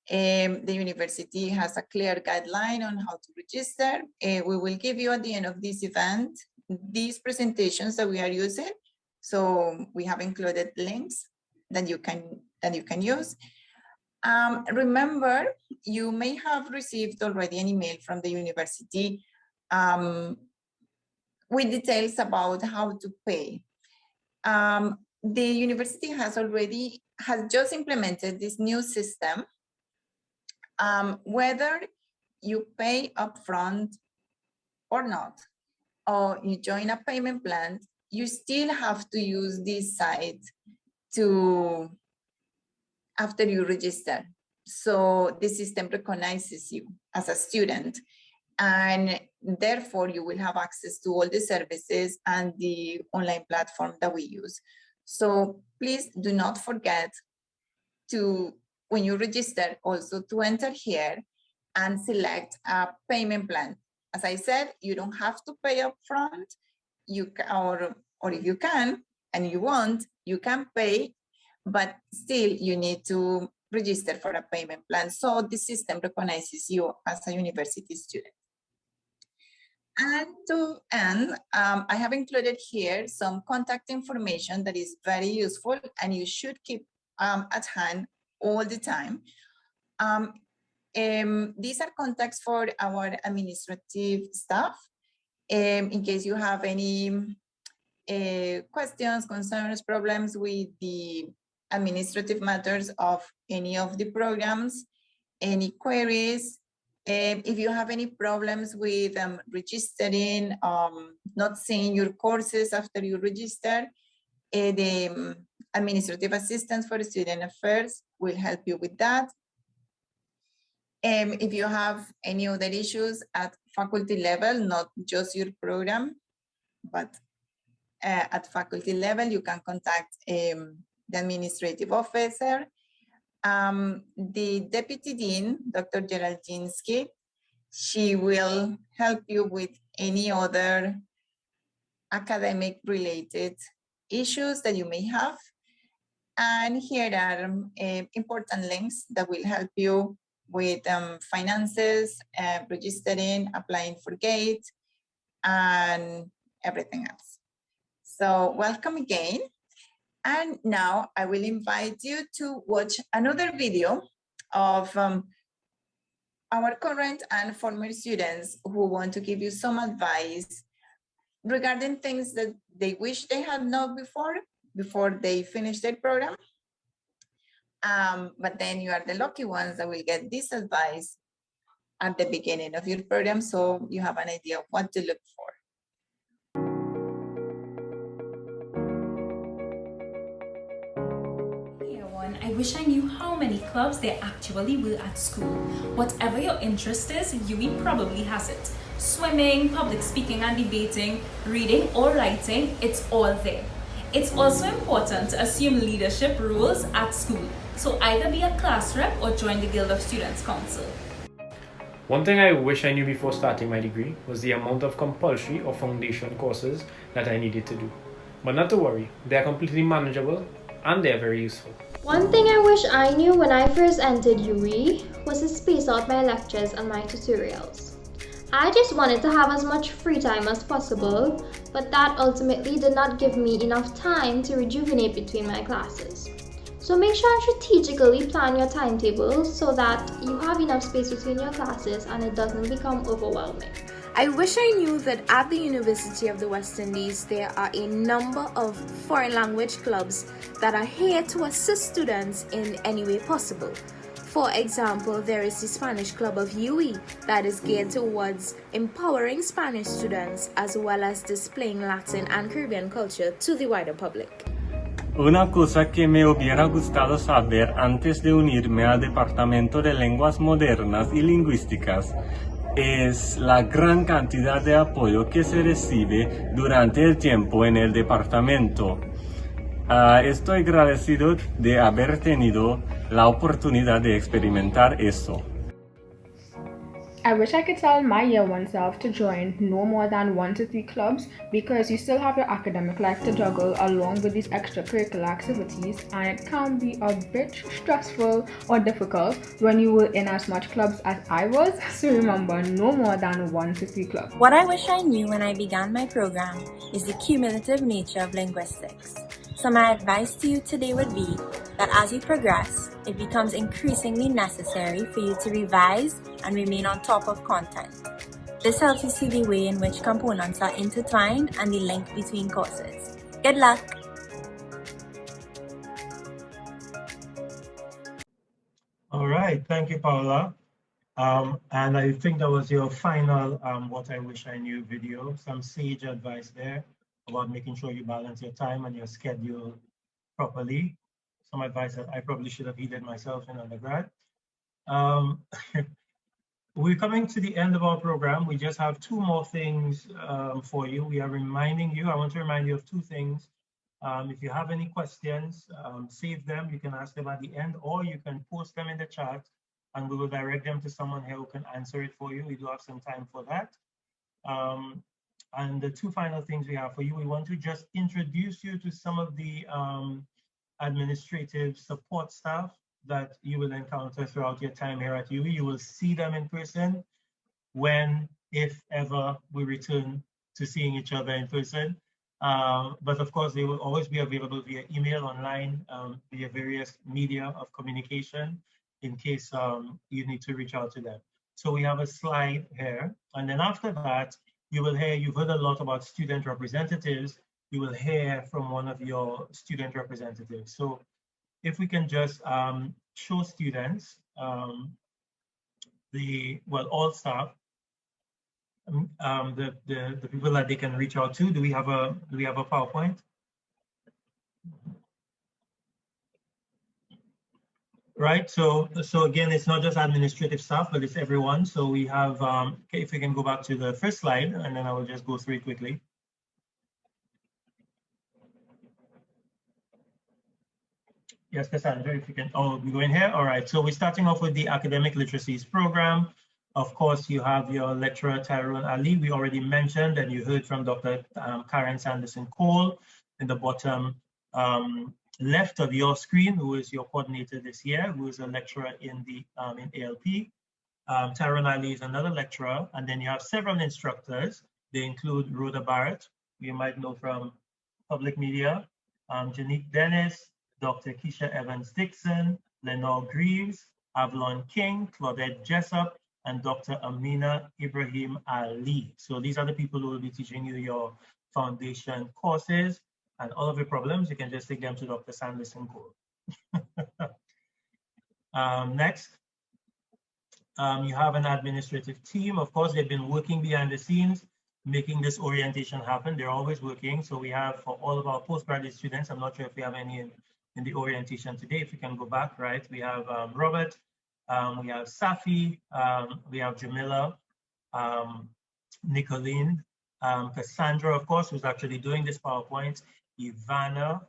The university has a clear guideline on how to register. We will give you at the end of this event these presentations that we are using. So we have included links that you can use. Remember, you may have received already an email from the university with details about how to pay. The university has just implemented this new system. Whether you pay upfront or not, or you join a payment plan, you still have to use this site after you register. So the system recognizes you as a student, and therefore you will have access to all the services and the online platform that we use. So please do not forget to, when you register, also to enter here and select a payment plan. As I said, you don't have to pay upfront. Or if you can and you want, you can pay, but still you need to register for a payment plan. So the system recognizes you as a university student. And to end, I have included here some contact information that is very useful and you should keep at hand all the time. These are contacts for our administrative staff. In case you have any questions, concerns, problems with the administrative matters of any of the programs, any queries, if you have any problems with registering, not seeing your courses after you register, the administrative assistants for student affairs will help you with that. If you have any other issues at faculty level, not just your program, but at faculty level, you can contact the administrative officer. The deputy dean, Dr. Geraldinsky, she will help you with any other academic related issues that you may have. And here are important links that will help you with finances, registering, applying for GATE, and everything else. So welcome again. And now I will invite you to watch another video of our current and former students who want to give you some advice regarding things that they wish they had known before they finish their program. But then you are the lucky ones that will get this advice at the beginning of your program, so you have an idea of what to look for. I wish I knew how many clubs there actually were at school. Whatever your interest is, UE probably has it. Swimming, public speaking and debating, reading or writing, it's all there. It's also important to assume leadership roles at school. So either be a class rep or join the Guild of Students Council. One thing I wish I knew before starting my degree was the amount of compulsory or foundation courses that I needed to do. But not to worry, they are completely manageable and they are very useful. One thing I wish I knew when I first entered UE was to space out my lectures and my tutorials. I just wanted to have as much free time as possible, but that ultimately did not give me enough time to rejuvenate between my classes. So make sure and strategically plan your timetable so that you have enough space between your classes and it doesn't become overwhelming. I wish I knew that at the University of the West Indies there are a number of foreign language clubs that are here to assist students in any way possible. For example, there is the Spanish Club of UE that is geared towards empowering Spanish students as well as displaying Latin and Caribbean culture to the wider public. Una cosa que me hubiera gustado saber antes de unirme al Departamento de Lenguas Modernas y Lingüísticas es la gran cantidad de apoyo que se recibe durante el tiempo en el departamento. Estoy agradecido de haber tenido la oportunidad de experimentar eso. I wish I could tell my year one self to join no more than 1 to 3 clubs because you still have your academic life to juggle along with these extracurricular activities, and it can be a bit stressful or difficult when you were in as much clubs as I was. So remember, no more than 1 to 3 clubs. What I wish I knew when I began my program is the cumulative nature of linguistics. So my advice to you today would be that as you progress, it becomes increasingly necessary for you to revise and remain on top of content. This helps you see the way in which components are intertwined and the link between courses. Good luck! All right, thank you, Paula. And I think that was your final What I Wish I Knew video. Some sage advice there about making sure you balance your time and your schedule properly. Some advice that I probably should have heeded myself in undergrad. We're coming to the end of our program. We just have 2 more things for you. We are reminding you, I want to remind you of 2 things. If you have any questions, save them. You can ask them at the end, or you can post them in the chat and we will direct them to someone here who can answer it for you. We do have some time for that. And the 2 final things we have for you, we want to just introduce you to some of the administrative support staff that you will encounter throughout your time here at UE. You will see them in person when, if ever, we return to seeing each other in person. But of course, they will always be available via email, online, via various media of communication in case you need to reach out to them. So we have a slide here. And then after that, you will hear, you've heard a lot about student representatives. You will hear from one of your student representatives. So if we can just show students, all staff, the people that they can reach out to. Do we have a PowerPoint? Right, so again, it's not just administrative staff, but it's everyone. So we have, okay, if we can go back to the first slide, and then I will just go through it quickly. Yes, Cassandra, if you can, we go in here. All right, so we're starting off with the Academic Literacies Program. Of course, you have your lecturer, Tyrone Ali. We already mentioned, and you heard from Dr. Karen Sanderson-Cole in the bottom left of your screen, who is your coordinator this year, who is a lecturer in the in ALP. Tyrone Ali is another lecturer, and then you have several instructors. They include Rhoda Barrett, you might know from public media, Janique Dennis, Dr. Keisha Evans-Dixon, Lenore Greaves, Avalon King, Claudette Jessup, and Dr. Amina Ibrahim Ali. So these are the people who will be teaching you your foundation courses, and all of your problems, you can just take them to Dr. Sanderson-Cole. Next, you have an administrative team. Of course, they've been working behind the scenes, making this orientation happen. They're always working. So we have, for all of our postgraduate students, I'm not sure if we have any in the orientation today. If you can go back, right? We have Robert, we have Safi, we have Jamila, Nicolene, Cassandra, of course, who's actually doing this PowerPoint, Ivana,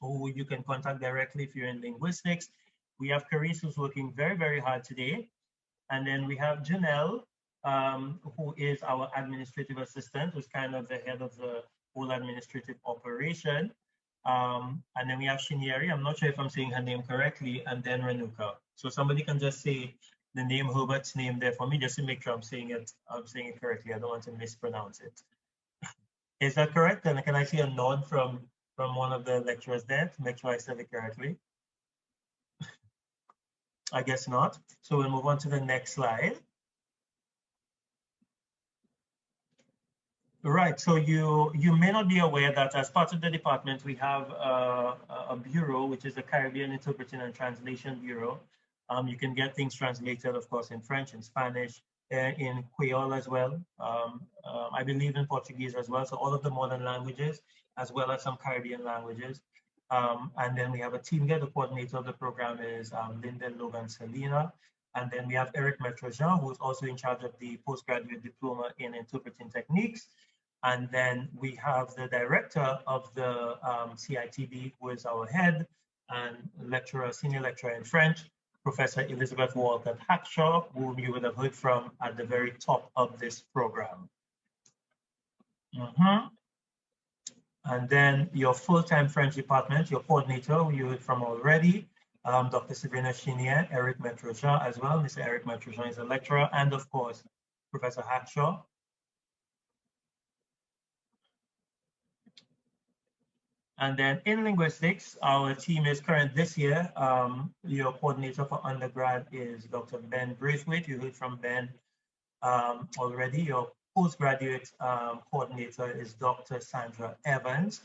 who you can contact directly if you're in linguistics. We have Carice, who's working very, very hard today. And then we have Janelle, who is our administrative assistant, who's kind of the head of the whole administrative operation. And then we have Shinieri, I'm not sure if I'm saying her name correctly, and then Renuka. So somebody can just say the name, Herbert's name there for me, just to make sure I'm saying it correctly. I don't want to mispronounce it. Is that correct? And can I see a nod from one of the lecturers there to make sure I said it correctly? I guess not. So we'll move on to the next slide. Right, so you may not be aware that as part of the department, we have a bureau, which is the Caribbean Interpreting and Translation Bureau. You can get things translated, of course, in French, in Spanish, in Creole as well. I believe in Portuguese as well. So all of the modern languages, as well as some Caribbean languages. And then we have a team there. The coordinator of the program is Linda Logan Selena. And then we have Eric Metrojean, who is also in charge of the postgraduate diploma in interpreting techniques. And then we have the director of the CITB, who is our head and lecturer, senior lecturer in French, Professor Elizabeth Walcott Hackshaw, whom you would have heard from at the very top of this program. And then your full-time French department, your coordinator, who you heard from already, Dr. Sabrina Chinier, Eric Metrosha as well. Mr. Eric Metrosha is a lecturer, and of course, Professor Hackshaw. And then in linguistics, our team is current this year. Your coordinator for undergrad is Dr. Ben Braithwaite. You heard from Ben already. Your postgraduate coordinator is Dr. Sandra Evans.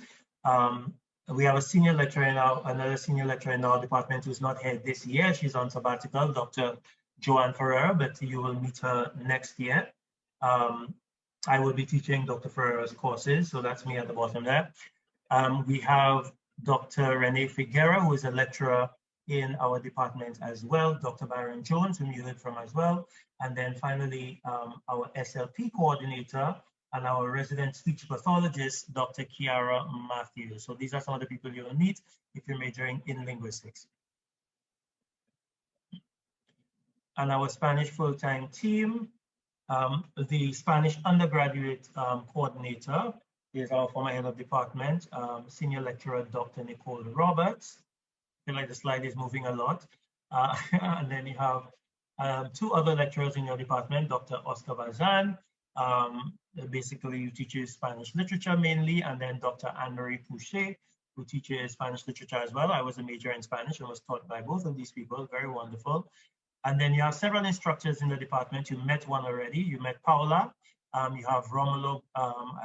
We have a senior lecturer in another senior lecturer in our department who's not here this year. She's on sabbatical, Dr. Joanne Ferrer, but you will meet her next year. I will be teaching Dr. Ferrer's courses, so that's me at the bottom there. We have Dr. Renee Figuera, who is a lecturer in our department as well, Dr. Byron Jones, whom you heard from as well. And then finally, our SLP coordinator and our resident speech pathologist, Dr. Kiara Matthews. So these are some of the people you will meet if you're majoring in linguistics. And our Spanish full-time team, the Spanish undergraduate coordinator is our former head of department, senior lecturer, Dr. Nicole Roberts. I feel like the slide is moving a lot. And then you have two other lecturers in your department, Dr. Oscar Bazan. Basically, who teaches Spanish literature mainly, and then Dr. Anne-Marie Pouchet, who teaches Spanish literature as well. I was a major in Spanish and was taught by both of these people, very wonderful. And then you have several instructors in the department. You met one already, you met Paula. You have Romulo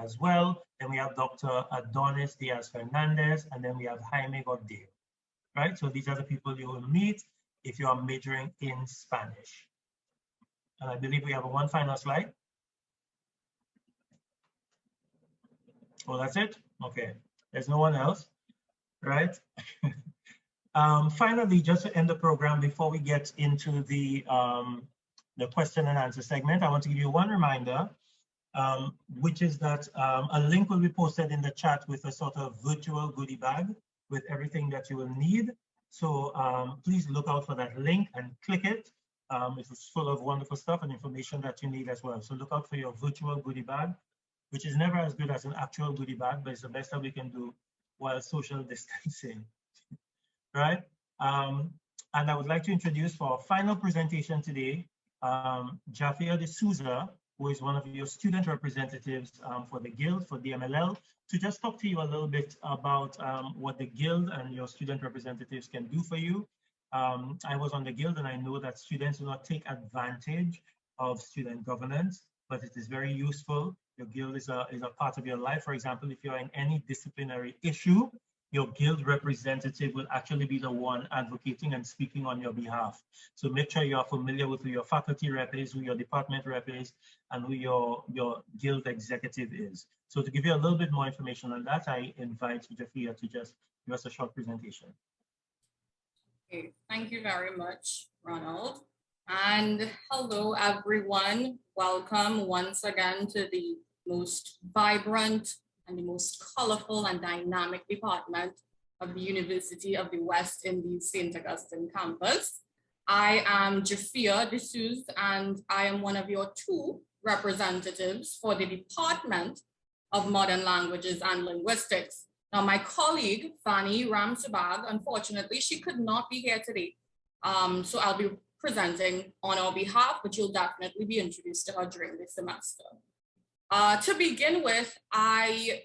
as well. Then we have Dr. Adonis Diaz-Fernandez, and then we have Jaime Gordillo, right? So these are the people you will meet if you are majoring in Spanish. And I believe we have one final slide. Oh, that's it? Okay, there's no one else, right? Finally, just to end the program before we get into the question and answer segment, I want to give you one reminder, which is that a link will be posted in the chat with a sort of virtual goodie bag with everything that you will need. So please look out for that link and click it. It's full of wonderful stuff and information that you need as well. So look out for your virtual goodie bag, which is never as good as an actual goodie bag, but it's the best that we can do while social distancing, right? And I would like to introduce for our final presentation today, Jafia De Souza, who is one of your student representatives for the Guild, for DMLL, to just talk to you a little bit about what the Guild and your student representatives can do for you. I was on the Guild, and I know that students do not take advantage of student governance, but it is very useful. Your Guild is a part of your life. For example, if you're in any disciplinary issue, your Guild representative will actually be the one advocating and speaking on your behalf. So make sure you are familiar with who your faculty rep is, who your department rep is, and who your Guild executive is. So to give you a little bit more information on that, I invite Jafia to just give us a short presentation. Okay, thank you very much, Ronald. And hello, everyone. Welcome once again to the most vibrant and the most colorful and dynamic department of the University of the West Indies St. Augustine campus. I am Jafia De Souza, and I am one of your two representatives for the Department of Modern Languages and Linguistics. Now, my colleague, Fanny Ramsubag, unfortunately, she could not be here today. So I'll be presenting on our behalf, but you'll definitely be introduced to her during the semester. To begin with, I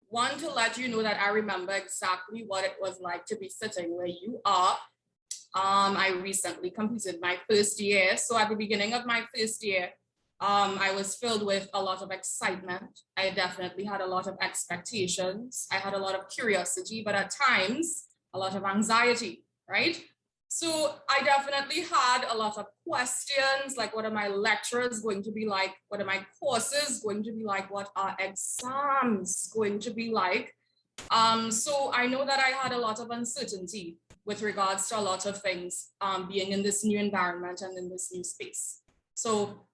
want to let you know that I remember exactly what it was like to be sitting where you are. I recently completed my first year. So at the beginning of my first year, I was filled with a lot of excitement. I definitely had a lot of expectations. I had a lot of curiosity, but at times, a lot of anxiety, right? So I definitely had a lot of questions, like what are my lecturers going to be like? What are my courses going to be like? What are exams going to be like? So I know that I had a lot of uncertainty with regards to a lot of things being in this new environment and in this new space. So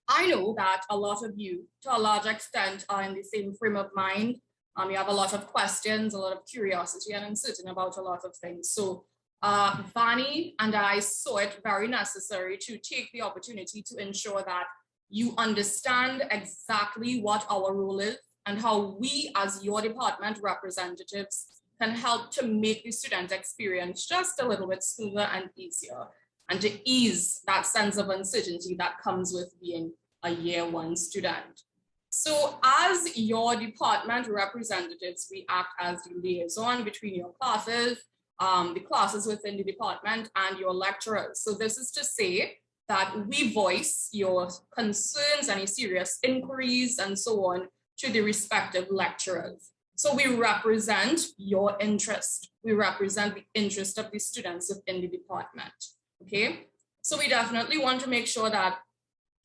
I know that a lot of you, to a large extent, are in the same frame of mind. You have a lot of questions, a lot of curiosity, and uncertain about a lot of things. So Vani and I saw it very necessary to take the opportunity to ensure that you understand exactly what our role is and how we as your department representatives can help to make the student experience just a little bit smoother and easier, and to ease that sense of uncertainty that comes with being a year one student. So as your department representatives, we act as the liaison between your classes, the classes within the department, and your lecturers. So this is to say that we voice your concerns, any serious inquiries, and so on to the respective lecturers. So we represent your interest. We represent the interest of the students within the department, okay? So we definitely want to make sure that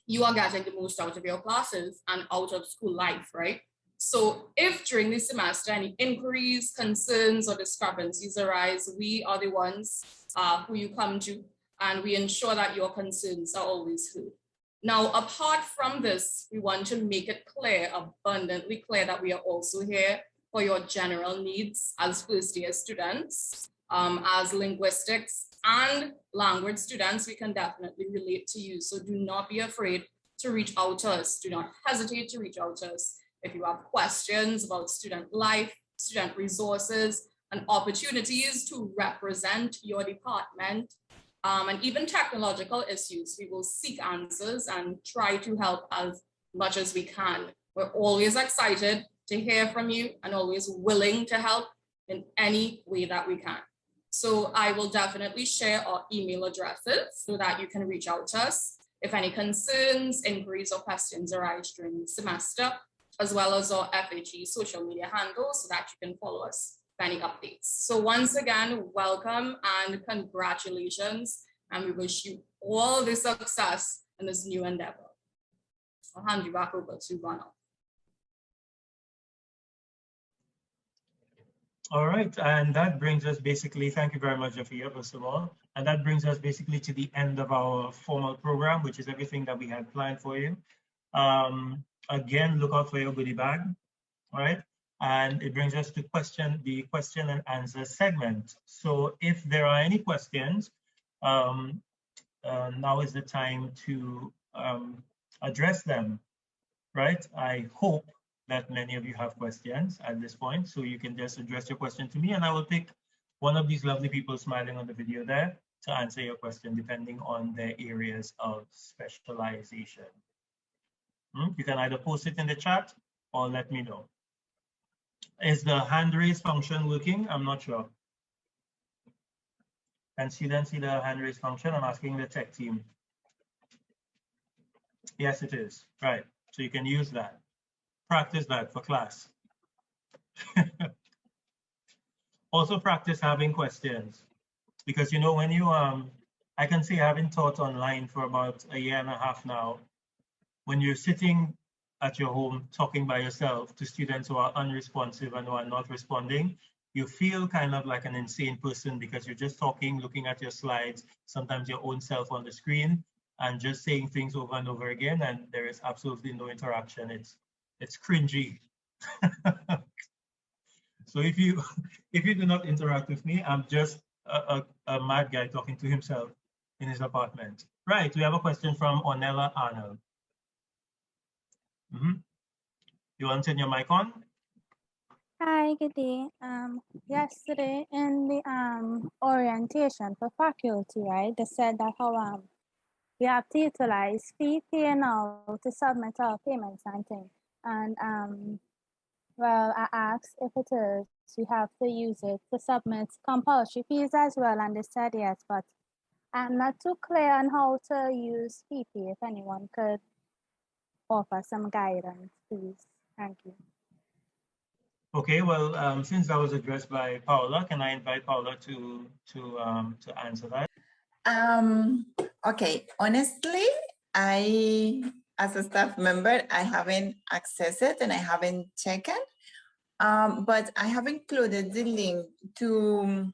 you are getting the most out of your classes and out of school life, right? So if during the semester any inquiries, concerns, or discrepancies arise, we are the ones who you come to, and we ensure that your concerns are always heard. Now, apart from this, we want to make it clear, abundantly clear, that we are also here for your general needs as first year students, as linguistics and language students. We can definitely relate to you. So do not be afraid to reach out to us. Do not hesitate to reach out to us if you have questions about student life, student resources, and opportunities to represent your department, and even technological issues. We will seek answers and try to help as much as we can. We're always excited to hear from you and always willing to help in any way that we can. So I will definitely share our email addresses so that you can reach out to us if any concerns, inquiries, or questions arise during the semester, as well as our FHE social media handles so that you can follow us for any updates. So once again, welcome and congratulations, and we wish you all the success in this new endeavor. I'll hand you back over to Ronald. All right, and that brings us basically, thank you very much, Jafia, first of all. And that brings us basically to the end of our formal program, which is everything that we had planned for you. Again, look out for your goodie bag, all right? And it brings us to the question and answer segment. So if there are any questions, now is the time to address them, right? I hope that many of you have questions at this point, so you can just address your question to me, and I will pick one of these lovely people smiling on the video there to answer your question, depending on their areas of specialization. You can either post it in the chat or let me know. Is the hand raise function working? I'm not sure. Can students see the hand raise function? I'm asking the tech team. Yes, it is. Right. So you can use that. Practice that for class. Also practice having questions, because you know when you I can say I haven't taught online for about a year and a half now. When you're sitting at your home talking by yourself to students who are unresponsive and who are not responding, you feel kind of like an insane person, because you're just talking, looking at your slides, sometimes your own self on the screen, and just saying things over and over again, and there is absolutely no interaction. It's cringy. So if you do not interact with me, I'm just a mad guy talking to himself in his apartment. Right, we have a question from Ornella Arnold. You want to turn your mic on? Hi, good day. Yesterday in the orientation for faculty, right, they said that how we have to utilize PPA now to submit our payments and things. And well, I asked if it is, you have to use it to submit compulsory fees as well, and they said yes, but I'm not too clear on how to use PPA. If anyone could offer some guidance, please. Thank you. Okay, well, since that was addressed by Paula, can I invite Paula to answer that? Okay, honestly, as a staff member, I haven't accessed it and I haven't checked it, but I have included the link to,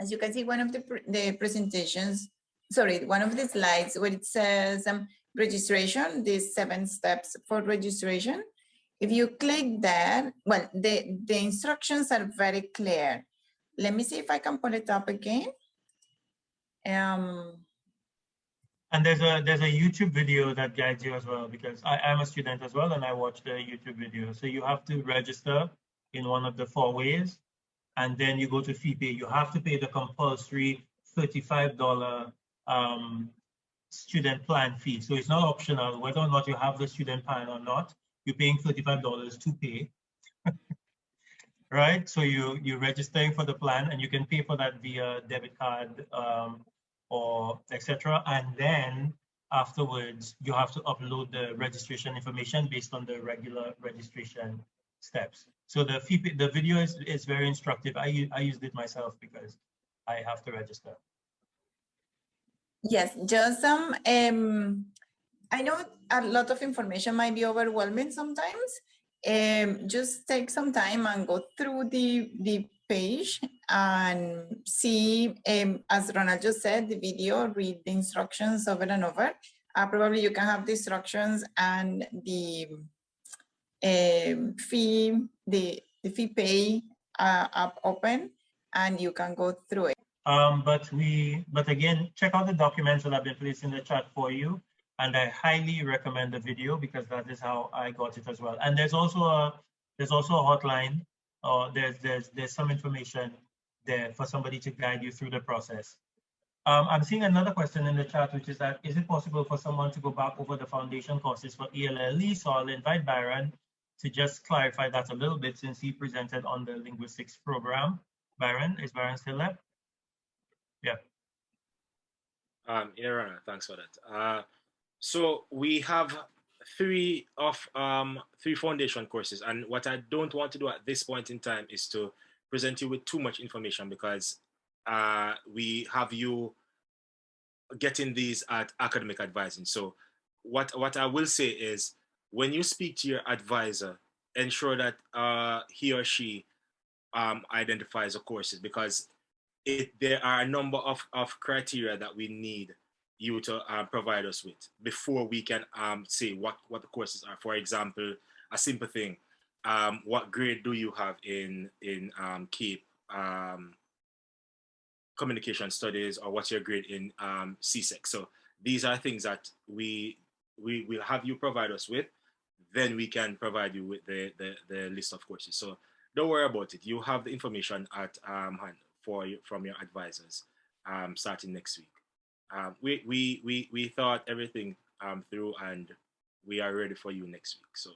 as you can see, one of the presentations, sorry, one of the slides where it says registration, these 7 steps for registration. If you click that, well, the instructions are very clear. Let me see if I can pull it up again. And there's a YouTube video that guides you as well, because I'm a student as well and I watch the YouTube video. So you have to register in one of the 4 ways, and then you go to fee pay. You have to pay the compulsory $35 student plan fee. So it's not optional. Whether or not you have the student plan or not, you're paying $35 to pay. Right? So you're registering for the plan, and you can pay for that via debit card or etc. And then afterwards, you have to upload the registration information based on the regular registration steps. So the video is very instructive. I used it myself because I have to register. Yes, just I know a lot of information might be overwhelming sometimes. Just take some time and go through the page and see, as Ronald just said, the video, read the instructions over and over. Probably you can have the instructions and the fee pay app open, and you can go through it. But again, check out the documents that I've been placed in the chat for you. And I highly recommend the video, because that is how I got it as well. And there's also a hotline, or there's some information there for somebody to guide you through the process. I'm seeing another question in the chat, which is that, is it possible for someone to go back over the foundation courses for ELLE? So I'll invite Byron to just clarify that a little bit, since he presented on the linguistics program. Byron, is Byron still there? Yeah. Yeah, Rana, thanks for that. So we have three foundation courses, and what I don't want to do at this point in time is to present you with too much information, because we have you getting these at academic advising. So what I will say is, when you speak to your advisor, ensure that he or she identifies the courses, because there are a number of criteria that we need you to provide us with before we can say what the courses are. For example, a simple thing, what grade do you have in CAPE communication studies, or what's your grade in CSEC? So these are things that we will have you provide us with, then we can provide you with the list of courses. So don't worry about it. You have the information at hand from your advisors starting next week. We thought everything through, and we are ready for you next week. So,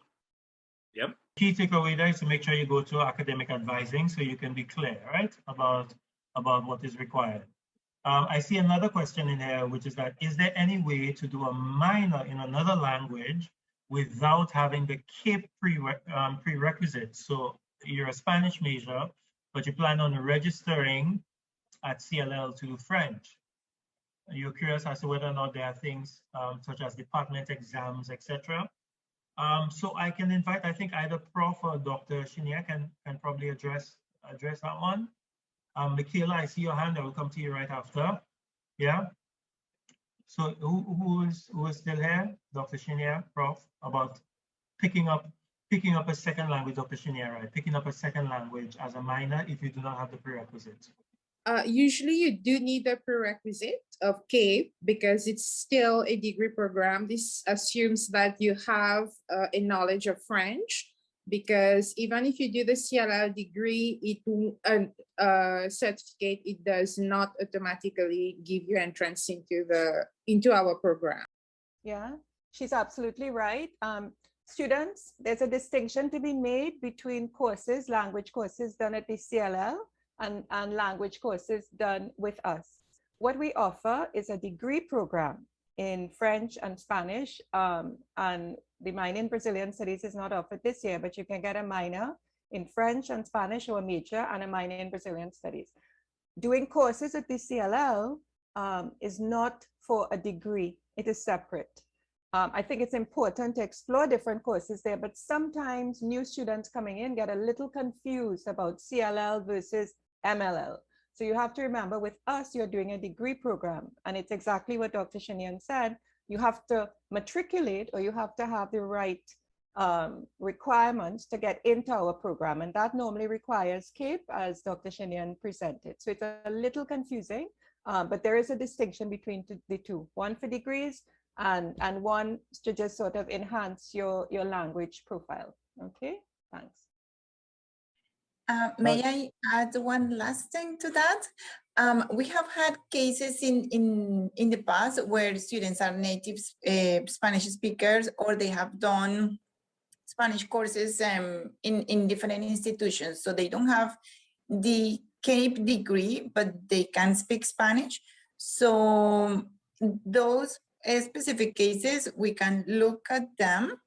yep. Key takeaway there is to make sure you go to academic advising, so you can be clear, right, about what is required. I see another question in here, which is that, is there any way to do a minor in another language without having the CAPE prerequisites? So you're a Spanish major, but you plan on registering at CLL to do French. You're curious as to whether or not there are things such as department exams, etc. So I can invite, I think either Prof or Dr. Shinya can probably address that one. Michaela, I see your hand. I will come to you right after. Yeah. So who is still here? Dr. Shinya, Prof, about picking up a second language. Dr. Shinya, right? Picking up a second language as a minor if you do not have the prerequisites. Usually you do need the prerequisite of CAPE because it's still a degree program. This assumes that you have a knowledge of French, because even if you do the CLL degree, certificate, it does not automatically give you entrance into our program. Yeah, she's absolutely right. Students, there's a distinction to be made between courses, language courses done at the CLL, and language courses done with us. What we offer is a degree program in French and Spanish, and the minor in Brazilian studies is not offered this year, but you can get a minor in French and Spanish, or a major and a minor in Brazilian studies. Doing courses at the CLL is not for a degree, it is separate. I think it's important to explore different courses there, but sometimes new students coming in get a little confused about CLL versus MLL. So you have to remember, with us, you're doing a degree program, and it's exactly what Dr. Shinian said. You have to matriculate, or you have to have the right requirements to get into our program, and that normally requires CAPE, as Dr. Shinian presented. So it's a little confusing, But there is a distinction between the two, one for degrees and one to just sort of enhance your language profile. Okay, thanks. May I add one last thing to that? We have had cases in the past where students are native Spanish speakers, or they have done Spanish courses in different institutions. So they don't have the CAPE degree, but they can speak Spanish. So those specific cases, we can look at them.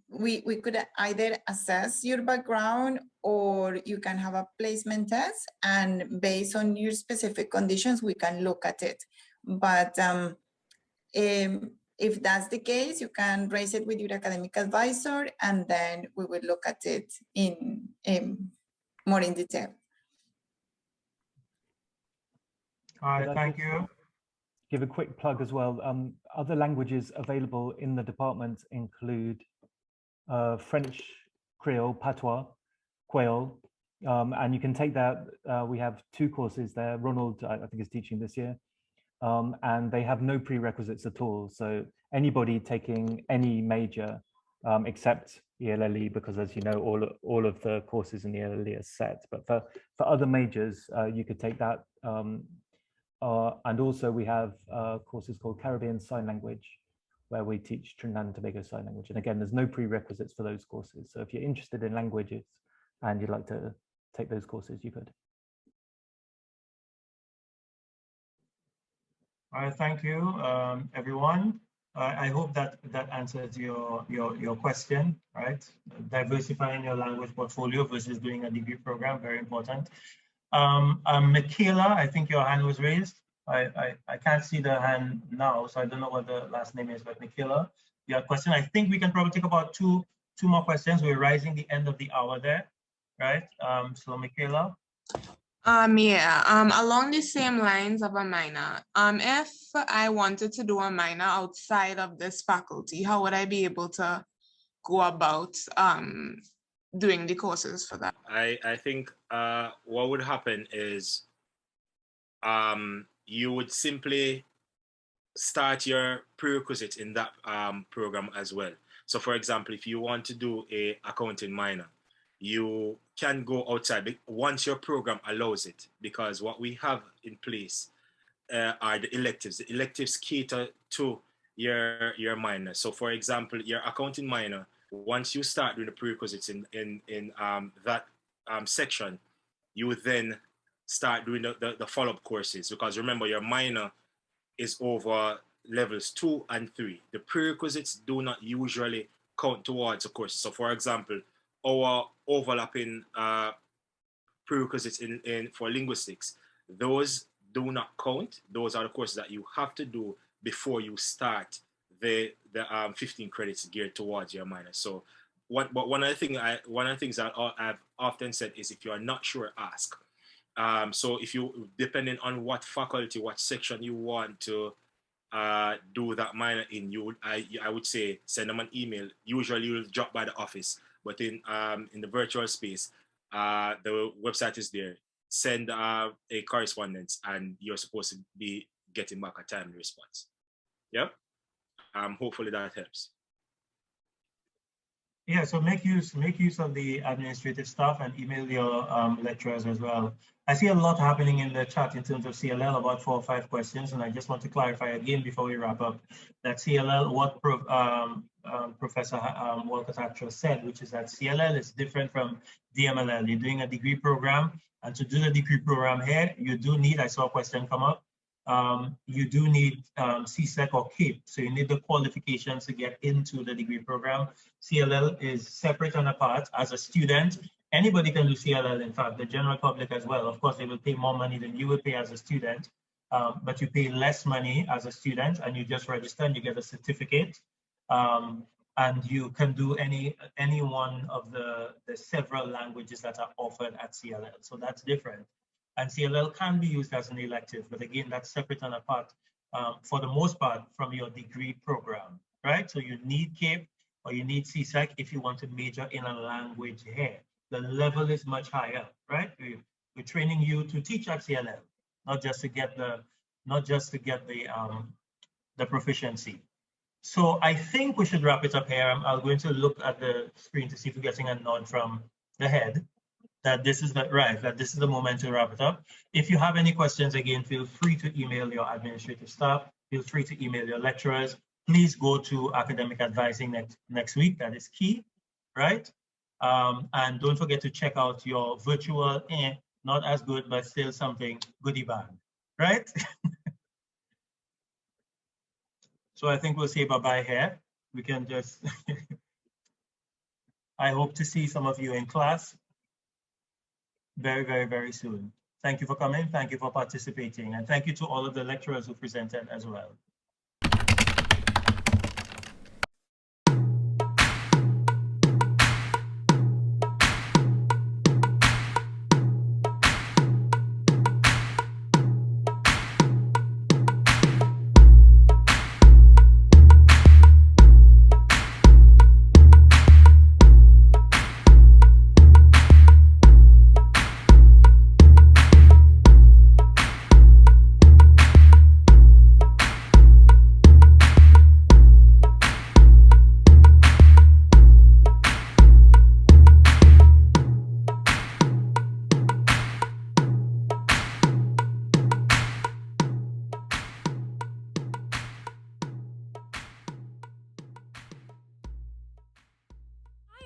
We could either assess your background, or you can have a placement test, and based on your specific conditions, we can look at it. But if that's the case, you can raise it with your academic advisor, and then we will look at it in more in detail. All right, thank you. Give a quick plug as well. Other languages available in the department include French, Creole, Patois, Creole, and you can take that. We have 2 courses there. Ronald, I think, is teaching this year, and they have no prerequisites at all. So anybody taking any major, except ELLE, because as you know, all of the courses in the ELLE are set. But for other majors, you could take that. And also we have courses called Caribbean Sign Language, where we teach Trinidad and Tobago Sign Language. And again, there's no prerequisites for those courses. So if you're interested in languages and you'd like to take those courses, you could. All right, thank you, everyone. I hope that answers your question, right? Diversifying your language portfolio versus doing a degree program, very important. Michaela, I think your hand was raised. I can't see the hand now, so I don't know what the last name is, but Michaela, your question. I think we can probably take about two more questions. We're rising the end of the hour there, right? So Michaela. Along the same lines of a minor, if I wanted to do a minor outside of this faculty, how would I be able to go about doing the courses for that? I think what would happen is you would simply start your prerequisites in that program as well. So for example, if you want to do a accounting minor, you can go outside once your program allows it, because what we have in place are the electives. The electives cater to your minor. So for example, your accounting minor, once you start doing the prerequisites in that section, you would then start doing the follow-up courses, because remember, your minor is over levels 2 and 3. The prerequisites do not usually count towards a course. So for example, our overlapping prerequisites for linguistics, those do not count. Those are the courses that you have to do before you start the 15 credits geared towards your minor. So one of the things that I've often said is, if you are not sure, ask. So if you, depending on what faculty, what section you want to do that minor in, I would say send them an email. Usually you'll drop by the office, but in the virtual space, the website is there. Send a correspondence, and you're supposed to be getting back a timely response. Yeah. Hopefully that helps. Yeah, so make use of the administrative staff and email your lecturers as well. I see a lot happening in the chat in terms of CLL, about 4 or 5 questions, and I just want to clarify again before we wrap up that CLL, what Professor Walker said, which is that CLL is different from DMLL. You're doing a degree program, and to do the degree program here, you do need, I saw a question come up, you do need CSEC or CAPE, so you need the qualifications to get into the degree program. CLL is separate and apart. As a student, anybody can do CLL, in fact, the general public as well. Of course, they will pay more money than you will pay as a student, but you pay less money as a student, and you just register and you get a certificate, and you can do any one of the several languages that are offered at CLL, so that's different. And CLL can be used as an elective, but again, that's separate and apart for the most part from your degree program, right? So you need CAPE or you need CSEC if you want to major in a language here. The level is much higher, right? We're training you to teach at CLL, not just to get the proficiency. So I think we should wrap it up here. I'm going to look at the screen to see if we're getting a nod from the head that this is the moment to wrap it up. If you have any questions, again, feel free to email your administrative staff. Feel free to email your lecturers. Please go to academic advising next week. That is key, right? And don't forget to check out your virtual, not as good, but still something goodie bag, right? So I think we'll say bye-bye here. We can just, I hope to see some of you in class very, very, very soon. Thank you for coming. Thank you for participating. And thank you to all of the lecturers who presented as well.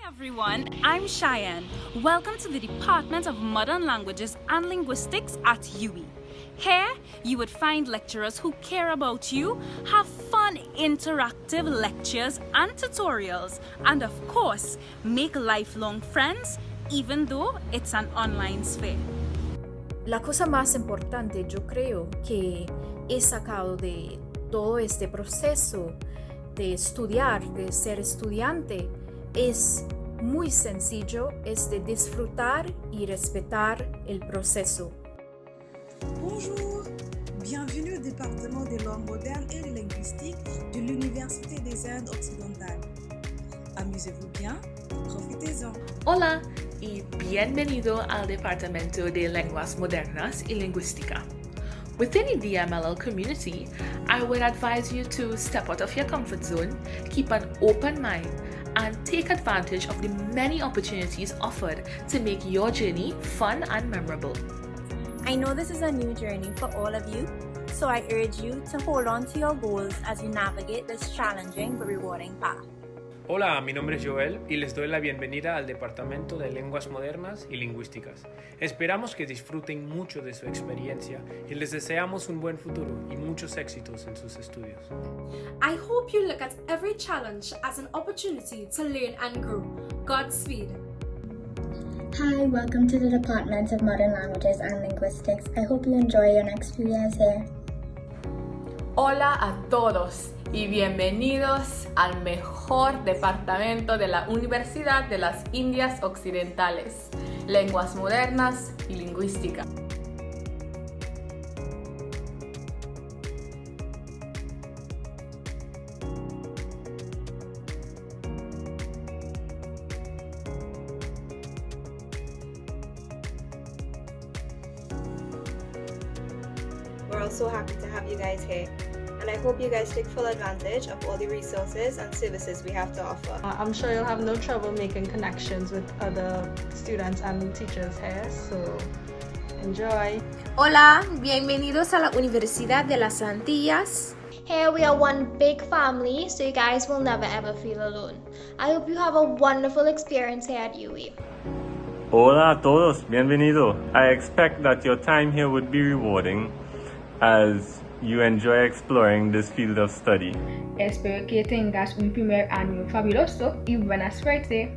Everyone, I'm Cheyenne. Welcome to the Department of Modern Languages and Linguistics at UWI. Here, you would find lecturers who care about you, have fun, interactive lectures and tutorials, and of course, make lifelong friends, even though it's an online sphere. La cosa más importante, yo creo, que he sacado de todo este proceso de estudiar, de ser estudiante, es muy sencillo, es de disfrutar y respetar el proceso. Bonjour, bienvenue au département des langues modernes et des linguistiques de l'Université des Indes occidentales. Amusez-vous bien, profitez-en. Hola y bienvenido al departamento de lenguas modernas y lingüística. Within the DMLL community, I would advise you to step out of your comfort zone, keep an open mind, and take advantage of the many opportunities offered to make your journey fun and memorable. I know this is a new journey for all of you, so I urge you to hold on to your goals as you navigate this challenging but rewarding path. Hola, mi nombre es Joel y les doy la bienvenida al Departamento de Lenguas Modernas y Lingüísticas. Esperamos que disfruten mucho de su experiencia y les deseamos un buen futuro y muchos éxitos en sus estudios. I hope you look at every challenge as an opportunity to learn and grow. Godspeed. Hi, welcome to the Department of Modern Languages and Linguistics. I hope you enjoy your next few years here. Hola a todos y bienvenidos al mejor departamento de la Universidad de las Indias Occidentales, Lenguas Modernas y Lingüística. We're all so happy to have you guys here, and I hope you guys take full advantage of all the resources and services we have to offer. I'm sure you'll have no trouble making connections with other students and teachers here, so enjoy. Hola, bienvenidos a la Universidad de las Antillas. Here we are one big family, so you guys will never ever feel alone. I hope you have a wonderful experience here at UWI. Hola a todos, bienvenido. I expect that your time here would be rewarding as you enjoy exploring this field of study. Espero que tengas un primer año fabuloso y buena suerte.